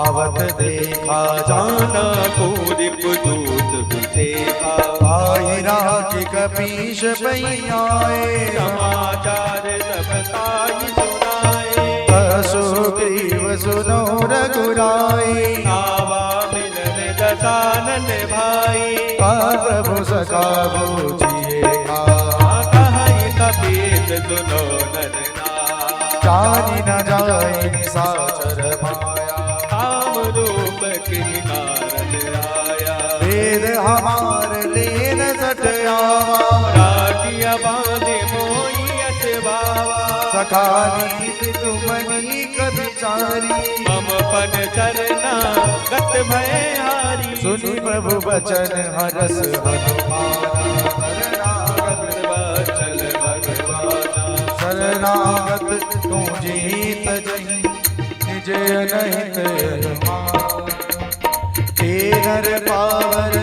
आवत देखा जाना पूरिप दूत विसेखा आई राखी कपीश पैयाए समाचार सब साई सुनाए सुग्रीव सुनो रघुराई आवा मिलन दसानन भाई प्रभु सखा बुझिए कहीं कपीत सुनो नर जानी न जाए निशाचर माया काम रूप की नारद आया वेद हमार लेन सटयावा राखिया बांधे मोई अटवावा सखा नीत तुमनी कविचारी मम पन चरना गत भय हारी सुनि प्रभु बचन हरस चल भगवाना शरणागत तू जीत जही निज अनहित तेरर पावर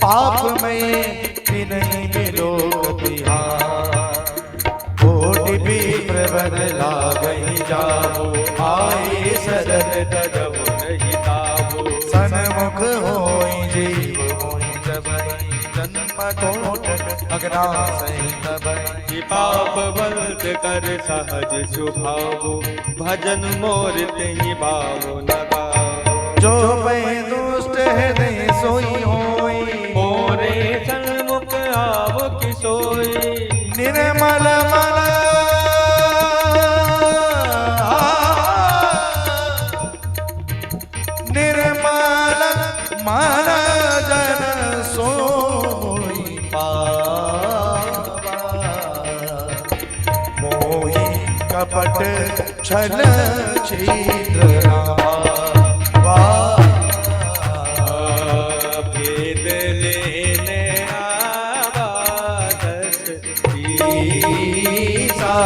पाप में नहीं लोक तिहार कोटि भी प्रबल लागहि जाओ आए शरण तजब नहीं ताबो सन्मुख होई जीव होई जबई जन्म कोट अग्नासई तबई पाप बंद कर सहज स्वभाव भजन मोर तेहि भाव लगा जो पै दुष्ट हृदय सोई होई मोरे सन्मुख आव किसोई निर्मल मन निर्मल मन जन सोई पावा मोहि कपट छल छिद्र भेद लेने आवा दस तीसा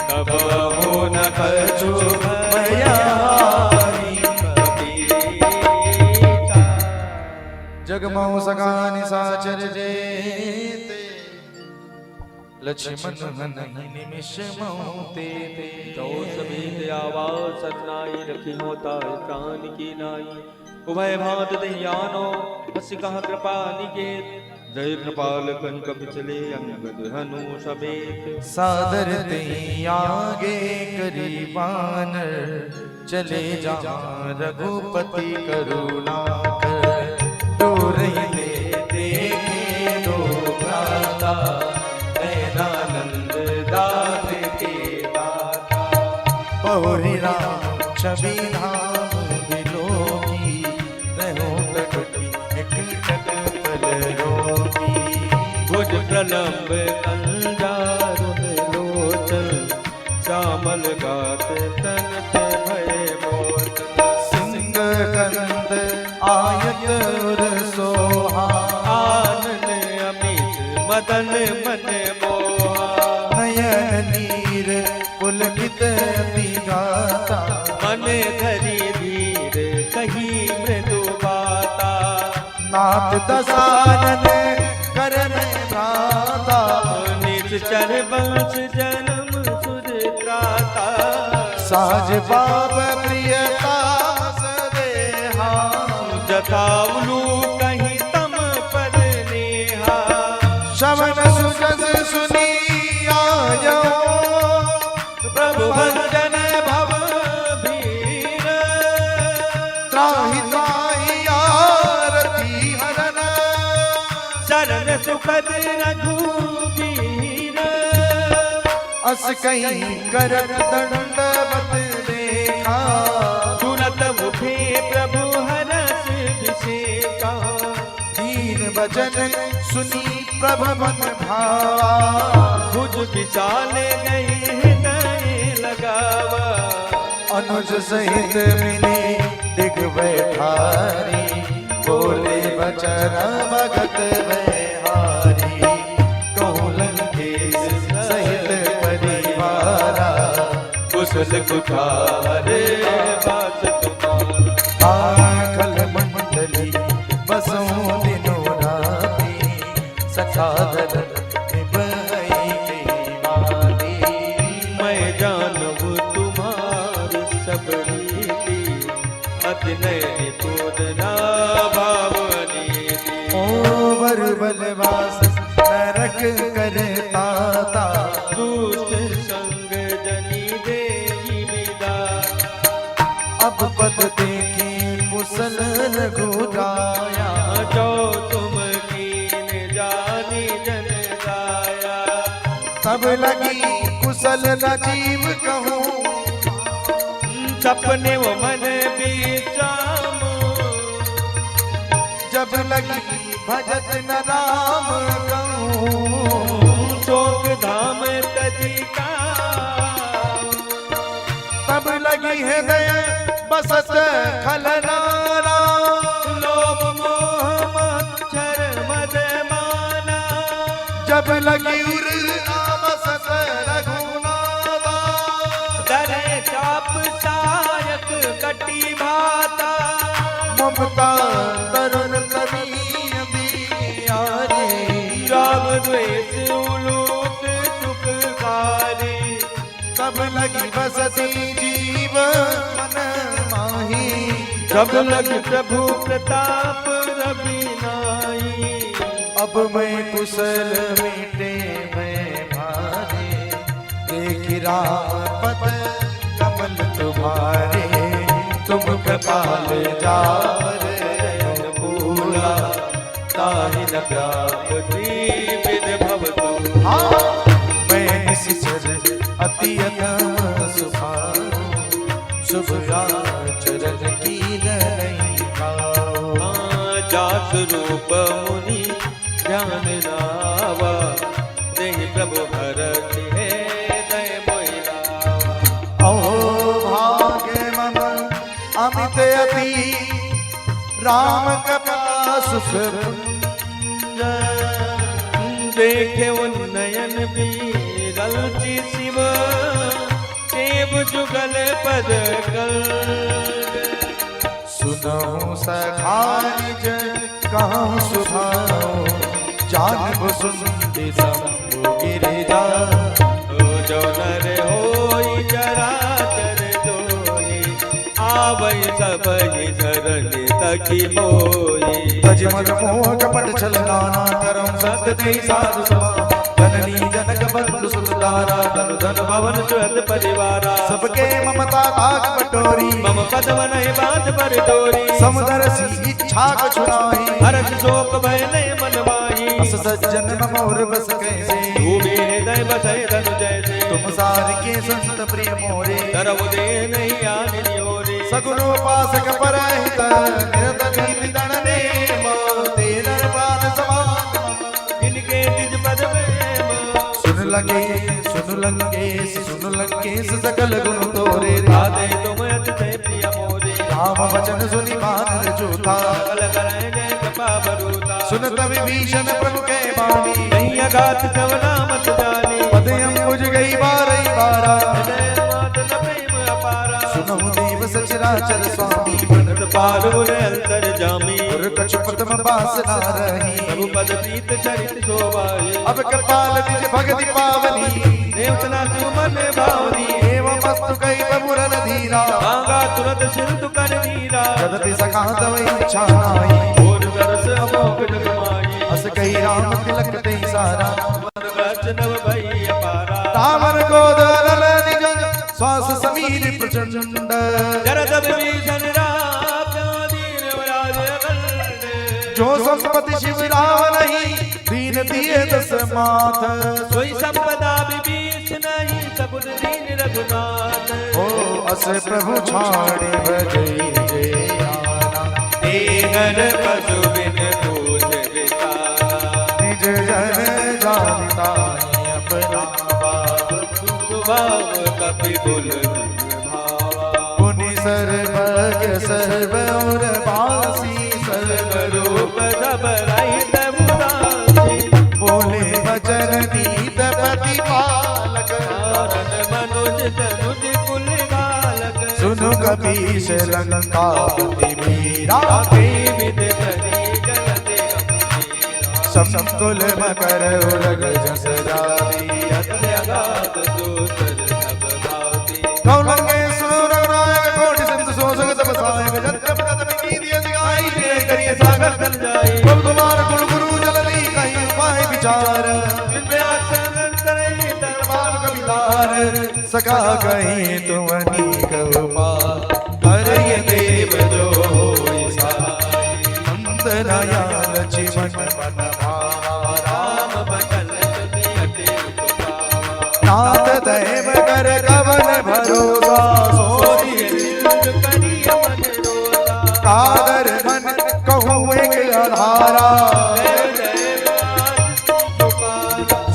तब हो न कछु भयारी कबीरा। जगमौ सगानि साचर जेते लक्ष्मण नहीं निमिष मोते जो समेत आवाज सतनाई रखी होता है प्राण की नाई उभय भात दहियानो हस कहा कृपा निकेत जय कृपाल कंक पिछले अंगद हनु समेत सादर ते आगे करीबान चले जा रघुपति करुणा कर दूर ही देखे दो भ्राता नैनानंद दात के दाता बहुरी राम छवि धाम बिलोकी रहो प्रकृति एक टक पल रोकी भुज प्रलंब कंजारु लोचन श्यामल गात तनत भय मोचन सिंह कंद आयत उर सोहा आनन अमित मदन मन मोहा नयन नीर पुलकित अति गाता मन धरि धीर कही मृदु बाता नाथ दसानन कर में भ्राता निश्चर वंश जन्म सुध त्राता साज बाब प्रियता सदेहा जताउलू कहीं तम पद नेहा श्रवण सुखद सुनी आयो प्रभु भंजन भव भीर त्राहि त्राहि आरती हरन शरण सुखद रघुवीर अस कहीं करत दंडवत देखा तुरत उठे प्रभु हरस विषेका दीन वचन सुनी प्रभ मन भावा भुज विशाल गए हृदय लगावा अनुज सहित मिली दिग्वैधारी बोले बचन भगत वैहारी कहूँ लंकेश सहित परिवारा कुशल कुठार बास तुम्हारा आखल मंडली बसों दिनों राती सखाधर निभई दीवानी मैं जानू तुम्हारी सब रीति अति नयन पूतना भावनीति ओ वर बलवास नरक करता दुष्ट संग जनी देगी विदा अब पद देखी कुशल रघुराया जो तुम कीन जानी जन गाया तब लगी कुशल न जीव कहूँ सपने वो मन विश्राम जब लगी भजत न राम कहूँ शोक धाम तजी का तब लगी हृदय बसत खलनारा लोभ मोह मच्छर मद माना जब लगी उर बसत रघुनाथा डरे चाप सायक कटी भाता ममता तरुण तभी आरे राग द्वेष उलूट चुपकारी तब लगी बसती जीव मन माही सब लग प्रभु प्रताप रवि नाई। अब मैं कुशल मिटे मैं भारे, देख राम पद कमल तुम्हारे। तुम कृपाल जावर भूला, ताहि न व्यापति विद भवतु। मैं निश्चर अति अतः सुखाऊं, शुभ चरण की नहीं पाऊं। जास रूप मुनि ज्ञान लावा, देहि प्रभु भरत है दय मोहिलावा। ओ भाग्य मम अमित अति, राम कृपा सुख पुंज। देखे उन्नयन बीरल ची शिव, सेव जुगल पद कल। सुनहु सखा निज कहूँ सुभाओ, जानबु सुनते शंभु गिरिजा। जो नर होई चराचर जोई, आवै सबहि शरण तकी मोई। तज मद मोह कपट छल नाना, करम सत्य दे साधु समा। जननी जनक बंधु सुतदारा, धनु धन भवन सुहृद परिवारा। सबके ममता ताक बटोरी, मम पद वनहि बात पर डोरी। समदर्शी इच्छा कछु नाही, हरष शोक भय नय मन माही। अस सज्जन मम और बस कैसे, भूमि हृदय बसै धनु जैसे। तुम सार के संत प्रिय मोरे, तरव दे नहीं आनि नियोरे। सगुणोपासक परहित, निरत नीति दण नेम। तेरर प्राण समान, जिनके निज पद प्रेम। सुन लंकेश सुन लंकेश सकल गुण तोरे। राधे तुम अतिशय प्रिय मोरे। राम वचन सुनि बानर जोता, सकल करय जय कृपा बरूता। सुनत विभीषण प्रभु के बाणी, नहीं अगात कवना मत जानी। पदयम बुझ गई बारई बारा। हृदय मात न प्रेम अपारा। सुनहु देव सचराचर स्वामी, बनत पारुल अंतर जामी। और कछु पतम पास न रही। प्रभु पद प्रीत चरित शोभाए। अब कृपाल निज भगति पावनी, देवतना सुमन भावनी। एवं वस्तु कई प्रभु रन धीरा। मांगा तुरंत सिंधु कर वीरा। यद्यपि सखा तव इच्छा नाई, और दरस अमोघ जग माही। अस कही राम तिलक ते सारा। मन वचनव भई अपारा। रामन गोदरल निज श्वास समीर प्रचंड। जरद विभीषण राम दीन राज अखंड। जो संपत्ति शिव राम नहीं, दीन दिए दस माथ। सोई संपदा विभीषण नहीं, सकुल दीन रघुनाथ। ओ अस प्रभु छाड़े भजई जे आना। दीनर पशु बिन पूछ विचारा। निज जन जानता अपना भाव। भाव कपि कुल भावा। पुनि सर्वज्ञ सर्व और बासी, रूप सब रहित उदासी। बोले वचन नीत प्रतिपालक। आनन मनुज तनुज कुल गालक। सुनु कपीश लंकापति वीरा। विद तरी जलते गंभीरा। संकुल मकर उरग जस जाती। अत्यगाध दूसर सब भाती। कौलंगे सुर रघुनायक कोटि सिंधु सोसग सब सायक। जंत्र पदत विनीत यदिगाई, करिय सागर तल जाई। प्रभु कुमार कुल गुरु जलनी, कहीं उपाय विचार। सका कहीं तुमनी कहुपा, हरय देव जो होय सहाय। नंद नयन लक्ष्मण मन भावा। राम बचन तुति अति पावा। नाथ दैव कर कवन भरोसा। सोई करिय मन रोसा। कादर मन कहूँ एक आधारा।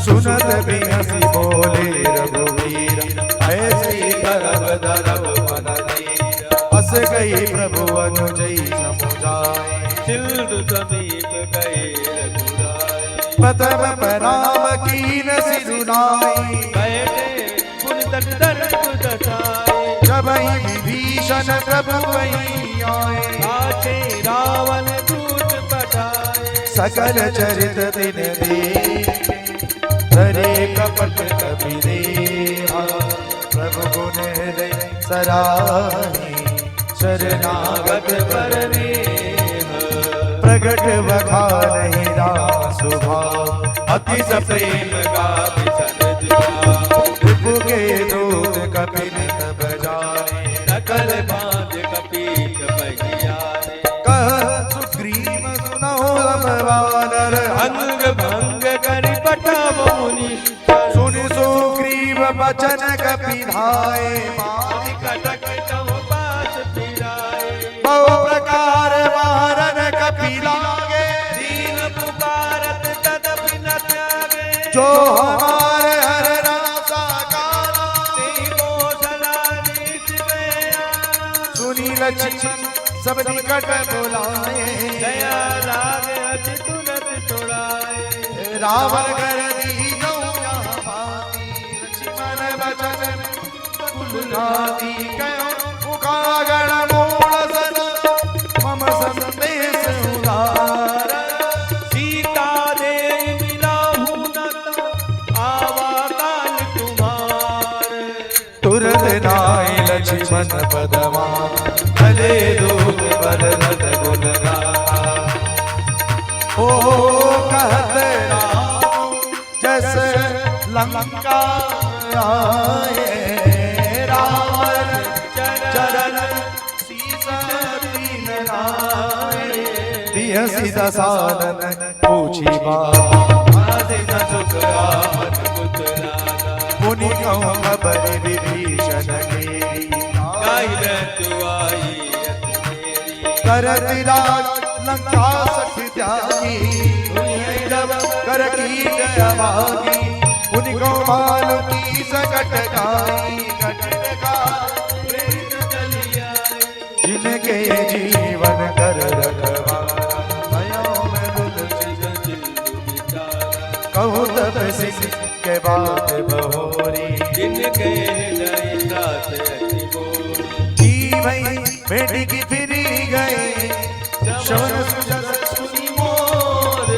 सुनत भी हंसी बोले रघुवीर, ऐसे करब दरब मन धीर। हस गई प्रभु अनुजई समुझाए, सिंधु समीप गए रघुराई। प्रथम प्रणाम कीन सिरुनाई। बैठे पुन तट दर्प दसाए। जब विभीषण प्रभु वहीं आए, आछे रावण दूत पठाए। सकल चरित दिन दे, हरे कपट कपि देहा। प्रभु गुण हृदय सराही, शरणागत पर नेह प्रगट बखानहि राम स्वभाव अतिश प्रेम का विसर्ज रिपु के दूत कपिल तब जाने सकल बांध कपीत बगियाने कह सुग्रीव सुनो वानर अंग भंग करि पठव मुनिष्ठ सुन सुग्रीव बचन कपिधाए कटक तव पास फिराए बहु प्रकार वारन कपि लागे दीन पुकारत तदपि न त्यागे जो हमारे हर रासा काला तेहि कौशला नीत गया सुनी लक्ष्मण सब निकट बुलाए दया लागे अति तुरत छुड़ाए रावण कर दीजो यहाँ भाती लक्ष्मण बचन कुलनाती कयो उकागण मूल सन मम संदेश उदार सीता दे मिलाहु न तो आवा काल तुम्हार तुरत नाय लक्ष्मण पदमा भले दूत बरनत गुण गाथा ओ कहत राम जस लंका आए रावण चरण सीसा दीन नाय बिहसी दसानन पूछी बात आदि न सुख आमन पुत्राना मुनि कहूँ खबर विभीषण केरी गाहि तु आई अति मेरी करत राज लंका सख त्यागी जब कर कीट अभागी उनको मालू की सकट गाई कटक का प्रेरित चली आए जिनके जीवन कर रखवारा भयो में तुलसी सिंधु विचारा कहूँ तब सिंह के बात बहोरी जिनके हृदय त्रास अति बोरी जी भई बेटी की फिरी गए शवन सुजस सुनी मोर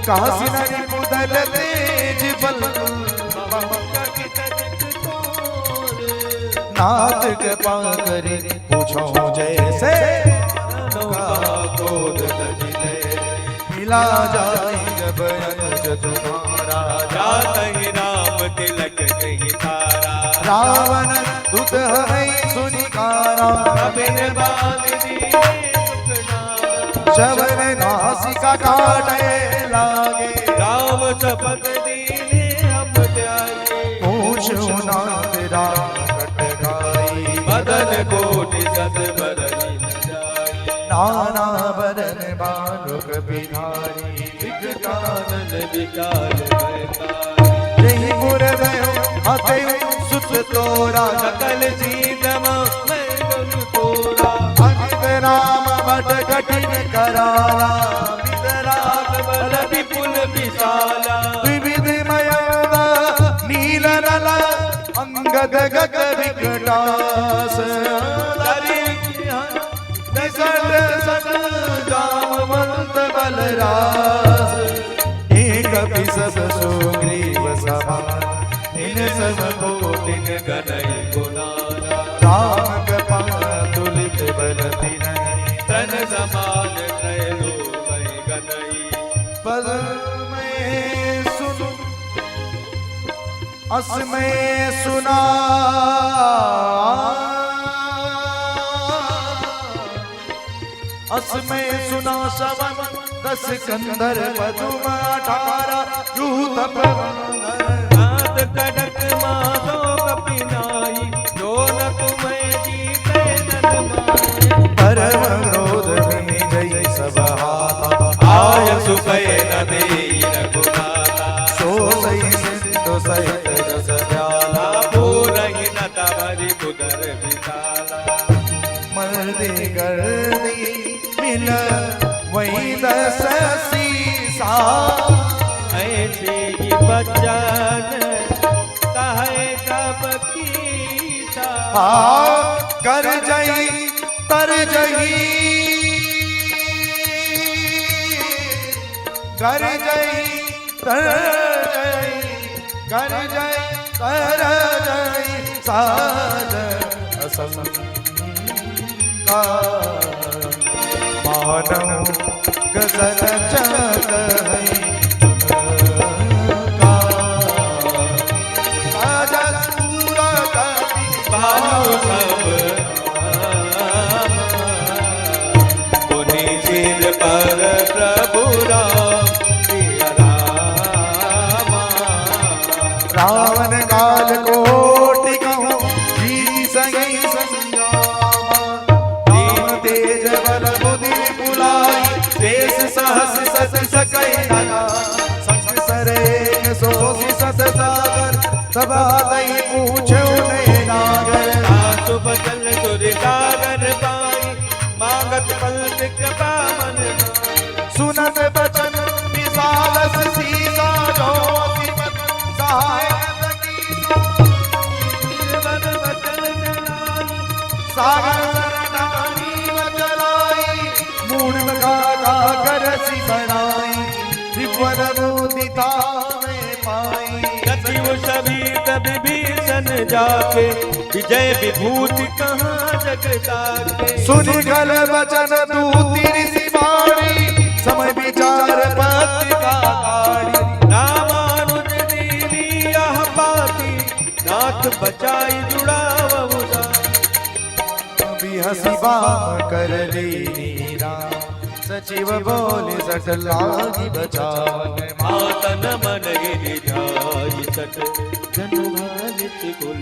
काशी नरी मुदल तेज बल नाथ के पाकरे पूछो जैसे गोद तजिले मिला जाए जब अनुज तुम्हारा जात ही राम तिलक कहीं तारा रावण दुत है सुनिकारा अबिन बांध दीने सुखनाम शवन नासिका काटे लागे राम शपथ दीने हम त्यागे पूछो नाथ राम कटकाई बदन कोटि सत बदनी न जाए नाना बदन बालुक बिहारी विकटानन विकाल भयतारी यही गुरदयो हते सुत तोरा सकल सीतमा मैं गुरु तोरा अंत राम बट कठिन करारा विदराग बल विपुल विशाला विविध मयद नील नल अंगद गग विकटास निसट सट जामवंत बलरास एक सब सुग्रीव समान इन सब कोटिन गणय गुणारा राम कृपा तुलित बलति नहीं तन समान त्रैलो वै गणई पद में सुन अस में सुना अस में सुना शवन 10 कंधर पदुम 18 रूह तप नाद कड़क माधो कपिनाई जो न तुम्हें जीते न तुम्हारे परम क्रोध में जय सब हाथा आय सुपय न देई रघुनाथा सो सही सिंधु सहित रस प्याला पूरहि न तवरि बुदर विशाला मर्दी गर्दी मिल वही 10 सीसा ऐसे ही बचन कहे कब कीता कर जई तर जई कर जई तर जई कर जई तर जई साज असम का मानव गगन चमक का राजा सूरत भानु सब पुनि सिर पर प्रभु राम सिया रामा। रावण काल कोटि कहूँ जी सही संग्रामा राम तेज बल बुद्धि बुलाई देश सहस सत सकई नगा संग सरे सोसी सत सागर सभा नहीं पूछो नहीं नागर सासु बचन सुर सागर पाई मांगत पल कृपा मन सुनत बचन विशालस सीसा जो सहाय मन बचन चलाई सागर सरनानी मचलाई मूढ़ का करसी बनाई त्रिपुर मुदिता में पाई सचिव सभी विभीषण जाके विजय विभूति कहाँ जगता के। सुनि गल वचन दूती ऋषि वाणी समय विचार पति का गाड़ी रामानुज दीनी यह पाती नाथ बचाई जुड़ावहु भी हसी बाम कर ली राम सचिव बोले सट लागी बचावन मातन मन गिरि जाई सट जनु भालित कुल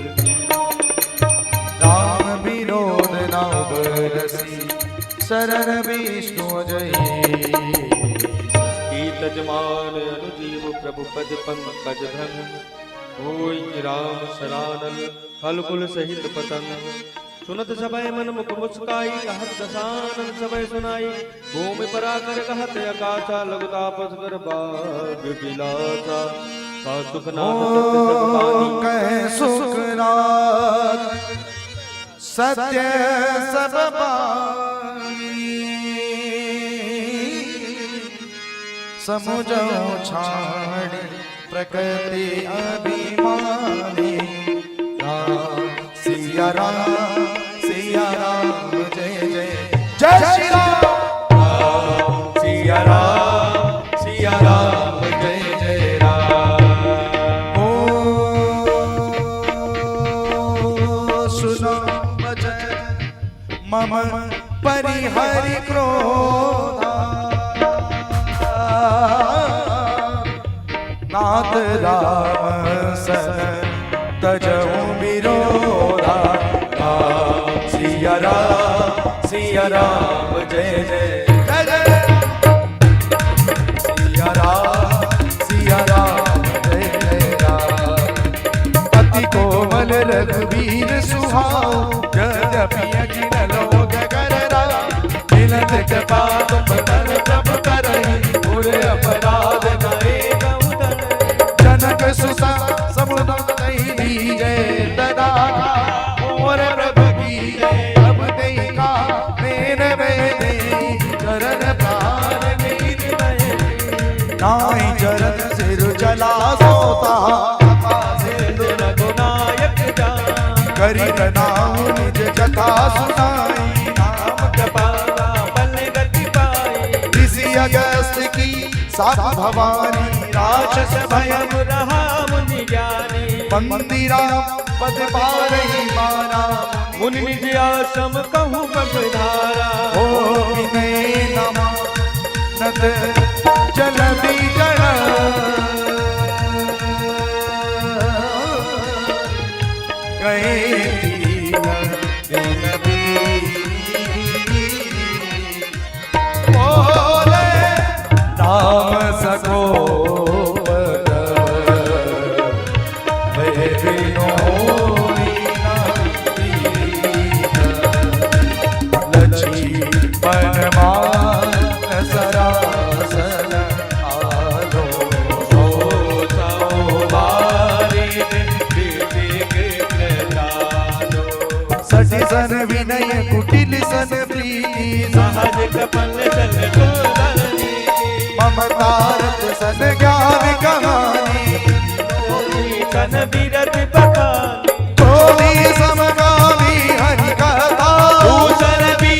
राम विरोध न बरसी शरण विष्णु जय कीत जमान अनुजीव प्रभु पद पंकज धन होई राम शरानल फल कुल सहित पतन सुनत सबय मन मुख मुस्काई कहत दसानन सबय सुनाई भूमि पराकर कहत आकाशा लघु तापस कर बाग बिलासा का सुख नाम सत्य सब पानी कह सुखनाथ सत्य सब पानी समुझो छाड़ प्रकृति अभिमानी राम सिया राम जय जय जय श्री राम सिया राम जय जय राम। सुनो वचन मम परिहरि क्रोधा नाथ राम सन तजहु विरोधा सिया राम जय जय जय जय सिया राम जय जय राम। अति कोमल रघुवीर सुहाओ यद्यपि अखिल लोक कर मिलत कृपा तुम पर प्रभु करहि पुर अपराध नए जनक सुता समुद नहीं दीजे तदा और प्रभु की जय अब देखा मेरे बेदे चरण प्राण नीर नाई चरण सिर जला सोता सिंधु रघुनायक जान करी नाम निज कथा सुनाई नाम जपावा बल गति पाई ऋषि अगस्त की सात भवानी राक्षस भयम रहा मुनि ज्ञानी मंदिरा पद पारही माना मुनि निज आश्रम कहूँ बधारा ओ विनय नमा नत जलधि जड़ गए बोले राम सको सन विनय कुटिल सन प्रीति सहज कपल चल सुंदरनी ममतारत सन ज्ञान कहानी सन विरत बखानी चोरी समगामी हरि कथा भूषण भी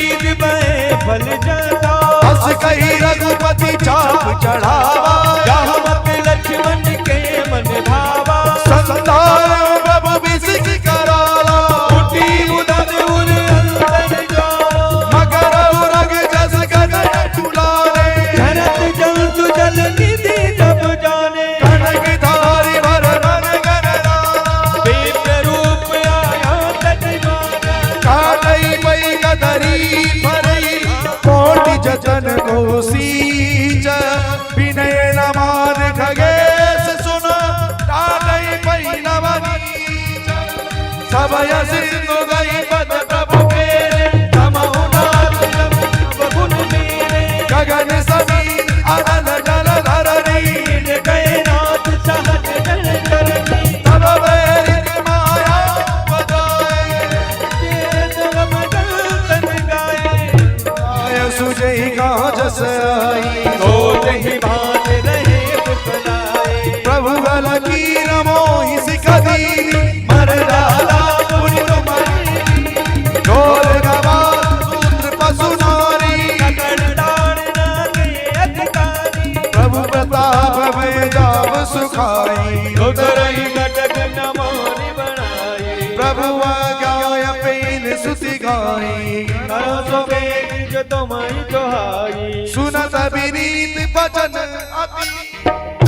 गाई करो सो बेग तुम्हारी दोहाई सुनत विनीत वचन अति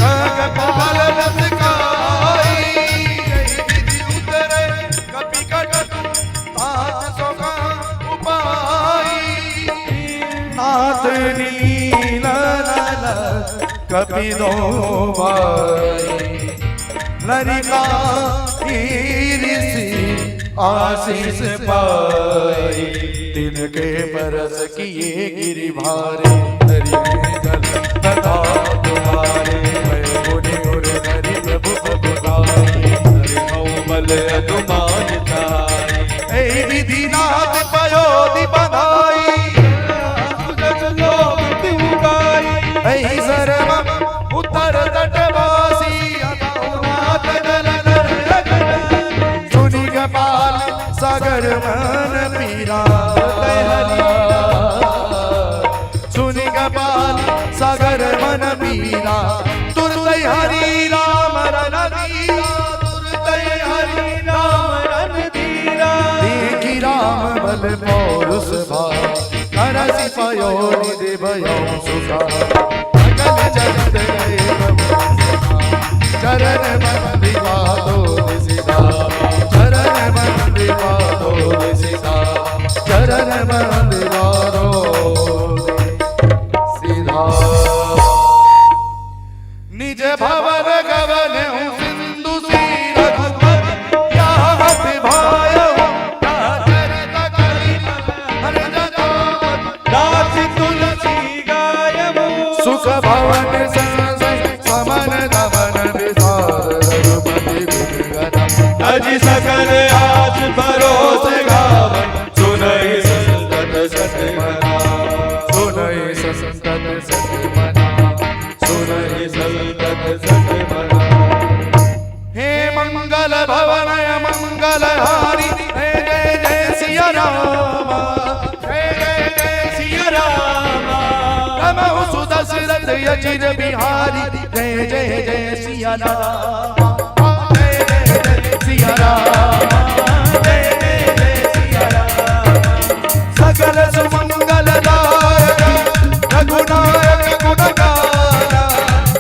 जगपाल रस गाई विधि उतरे कपि कटक तात सोगा उपाई नाथ नीला कपि दो लरिका ऋषि आशीष पाई तिनके बरस किए गिरि भारे तथा तुम्हारे मैं मुनि गुर हरि प्रभु प्रभु गाई बल अनुमान ताई ऐ विधि नाथ पयोधि बधाई ऐ सर्व उत्तर तटवासी नाथ सुनि गोपाल सागर मन पीरा सुनि गोपाल सागर मन पीरा तुरत हरि राम रन धीरा तुरत हरि राम रन धीरा देखी राम बल पौरुष भाव करसि पयो निधि भयो सुखा सकल जगत चरण बंदी पादो सीधा चरण बंदी पादो सीधा चरण बंदी पादो सीधा निज भवन गवन सिंधु सी रघुपति यावत भायो चरित करि हर जगत दास तुलसी गायबो सुख भवन समन दमन विसार रघुपति गुण अज सकल आस परोस गावन सुनहि संतत सत मना सुनहि संतत सत मना सुनहि संतत सत मना हे मंगल भवन मंगल हारी हे जय जय सिया राम हे जय जय सिया राम नमः सुदशरथ अचिर बिहारी जय जय जय सिया राम जय जय जय सिया राम जय जय जय सिया राम सकल सुमंगल दायक रघुनायक गुणगान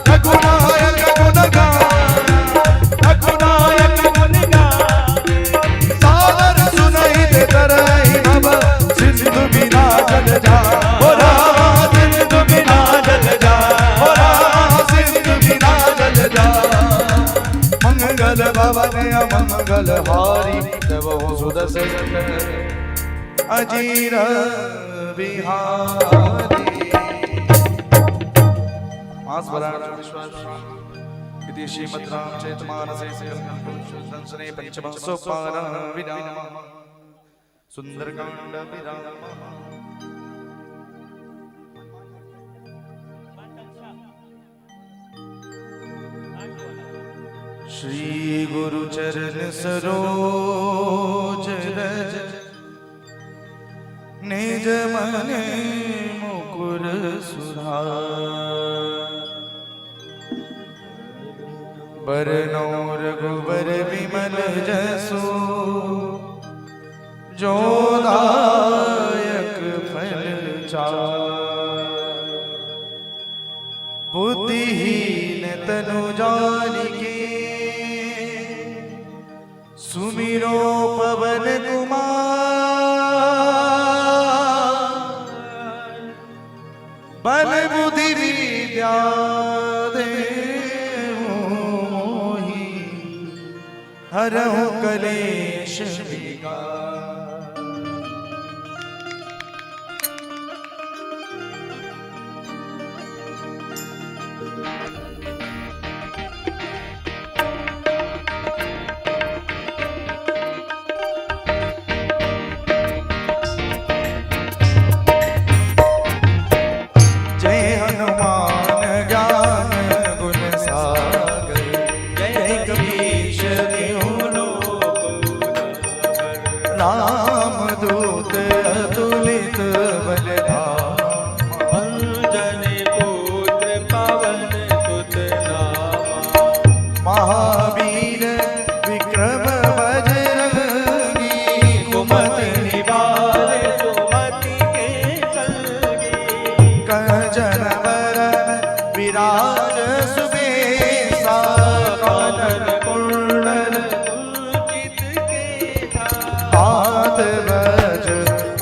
रघुनायक गुणगान रघुनायक गुणगान सादर सुनहि दे तरहि नभ सिंधु बिना जल जा हो राम सिंधु बिना जल जा हो राम सिंधु बिना जल जा मंगल भवन अमंगल हारी तव सुदर्शन अजीर बिहारी आस्वरण विश्वास इति श्रीमद् रामचरितमानसे संसने पंचमः सोपानः विरामः सुंदरकांड विरामः श्री गुरु चरण सरोज रज निज मन मुकुर सुधार बरनौ रघुबर विमल जसु जो दायक फल चार बुद्धिहीन तनु जानिके सुमिरो पवन कुमार बल बुद्धि विद्या देहु मोहि हरहु कलेश विकार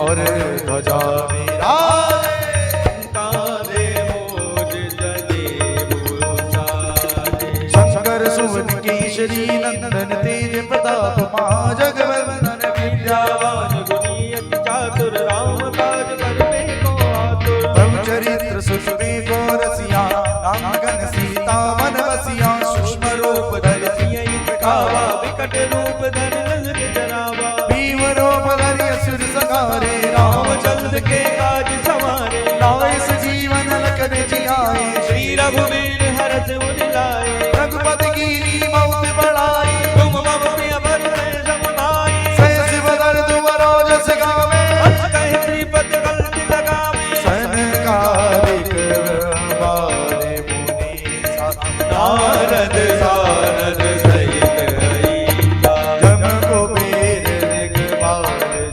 और ध्वजा विराजे। कांधे मोर जनेऊ साजे। शंकर सुवन केशरी नंदन तेज प्रताप महा जगवंदन विद्यावान गुणी अति चातुर राम काज करने को आतुर। प्रभु चरित्र सुषमे को रसिया राम गण सीता मन बसिया। सूक्ष्म रूप धर सियहि दिखावा विकट रूप धरि लंक जरावा। भीम रूप धरि असुर संहारे रामचंद्र के काज सवारे। लाए सजीवन लखन जियाए श्री रघुवीर हरष उर लाए। रघुपति कीनी मौत बढ़ाई तुम मम प्रिय भरत सम भाई। सहस बदन तुम रोजस गावे हंस कहि श्रीपति कल्कि लगावे। सनकादिक ब्रह्मादि मुनीसा नारद सारद सहित अहिता। जम कुबेर दिगपाल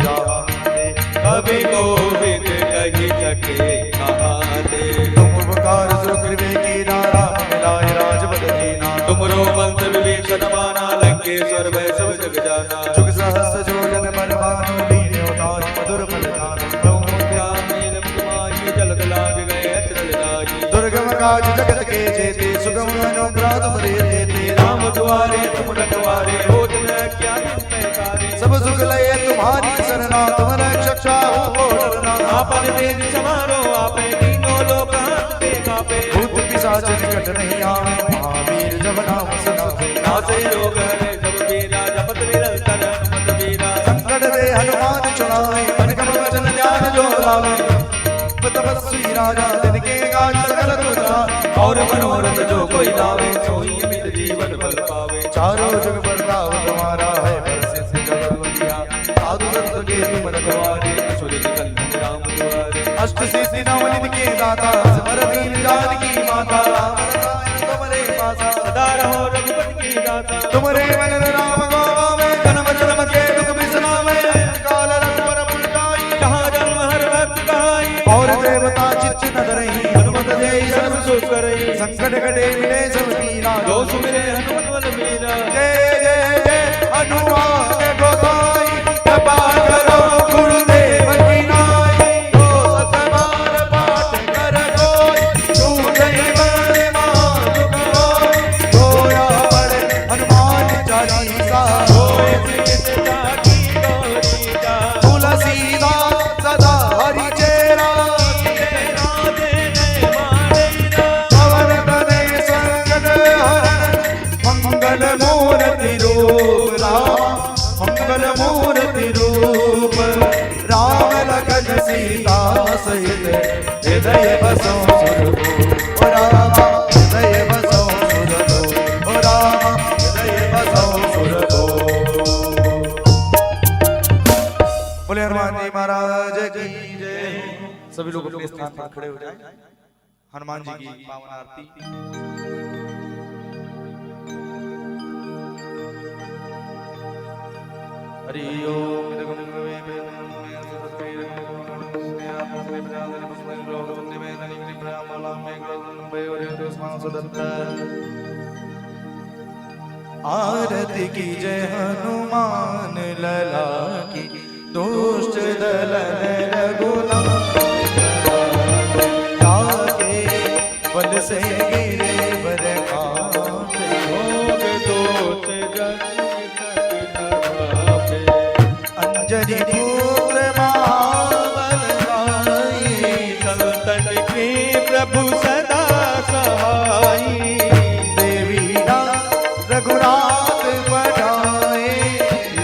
जाते कवि कोविद कहि सके कहाते। तुम उपकार सुग्रीव की नारा मिलाए राजपद दीना। तुमरो मंत्र विभीषण माना लंकेश्वर भय सब जग जाना। जुग सहस्र जोजन बलवान लीने उतार मधुर फल जान। नील कुमारी जलद लाग गए अचरज लागी। दुर्गम काज जगत के जेते सुगम अनुग्रह तुमरे देते। राम दुआरे तुम रखवारे होत न क्या पैसारे। सब सुख लय तुम्हारी सरना तुम रक्षक चाहो को डरना। आपन तेज समारो आपे तीनों लोक हंसते कापे। भूत पिशाच निकट नहीं आवे महावीर जब नाम सुनावे। नासे रोग हरे सब पीरा जपत निरंतर हनुमत वीरा। संकट दे हनुमान छुड़ावे मन क्रम वचन ध्यान जो लावे। तपस्वी राजा दिन के काज सकल तुझा और मनोरथ जो कोई लावे सोई अमित जीवन फल पावे। चारों जुग बरताव तुम्हारा है प्रसिद्ध जगत दुनिया। साधु संत के तुम रखवारे असुर निकंदन राम दुआरे। अष्ट सिद्धि नव निधि के दाता सिमर दीन जानकी माता। तुम्हारे पासा सदा रहो रघुपति की दाता। तुम्हारे मन राम गावे जन्म जन्म के दुख बिसरावे। काल रघुवर पुर जाई जहाँ जन्म हर भक्त कहाई। और देवता चित्त न धरई हनुमत जय सर्व सुख करई। संकट कटे मिले सब पीरा। जो सुमिरे हनुमत बल वीरा। जय जय जय हनुमान गोसाई कृपा करो गुरुदेव की नाई। जो सतबार पाठ कर कोई तू जय बड़े मान कोई। गोया बड़े हनुमान चालीसा होय प्रीत जाकी गौरी जा। तुलसीदास सदा हरि चेरा। राधे ने मारेरा। पवन तनय संकट हरण मंगल मूर्ति रूप राम। मंगल मूर्ति रूप राम लखन सीता सहित हृदय बसो सुरभूप। राम हृदय बसो सुरभूप। राम हृदय बसो सुरभूप। बोले हनुमान जी महाराज की जय। सभी लोग अपने स्थान पर खड़े हो जाएं। हनुमान जी की पावन आरती। हरि ओम आरती की जय हनुमान लला की। दुष्ट दलन रघुनाथ जाके बल से गिरे बर कांटे। भोग दोष जन तक न भावे। अंजनी पुत्र महाबल गाई। संतन के प्रभु सदा सहाई। देवी रघुनाथ बढ़ाए।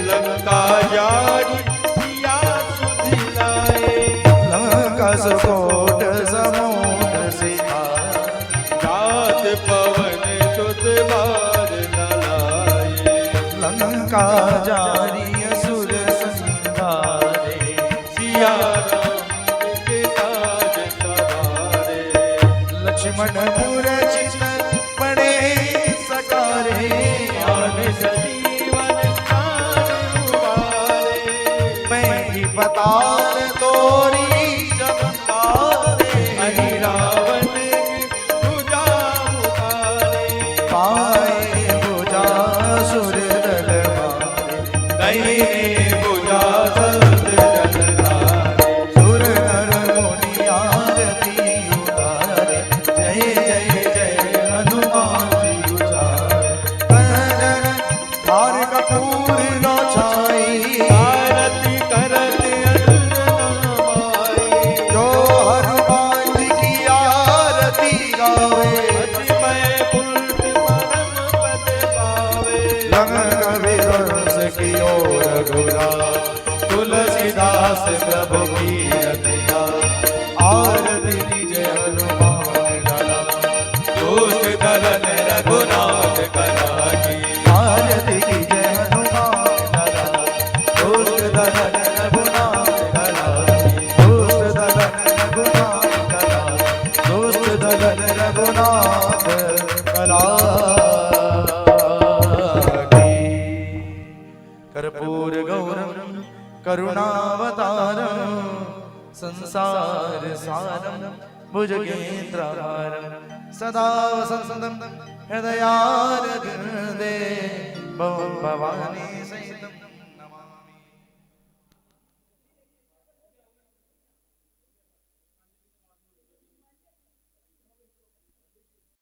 लंका जारी सिया सुधिलाए। लंका सुकोट समुद्र सिधा। जात पवन सुत बार न लाए। लंका जारी असुर संहारे। सिया राम के काज सवारे। लक्ष्मण मूरछित पड़े सकारे। ज्ञान संजीवन प्राण उबारे। मैं पताल तोरी चमकारे। अहि रावण भुजा उतारे। पाए भुजा सुर दल मारे। कहीं भुजा सत जन प्रभु कीरति गाय, आरती कीजे हनुमान लाला, दुष्ट दलन रघुनाथ करा की, आरती कीजे हनुमान लाला, दुष्ट दलन रघुनाथ करा की, दुष्ट दलन रघुनाथ करा, दुष्ट दलन रघुनाथ करा की। कर्पूर गौरम करुणावतारम संसार सारम भुजगेन्द्रहारम सदा वसंतम हृदयारविंदे भवानी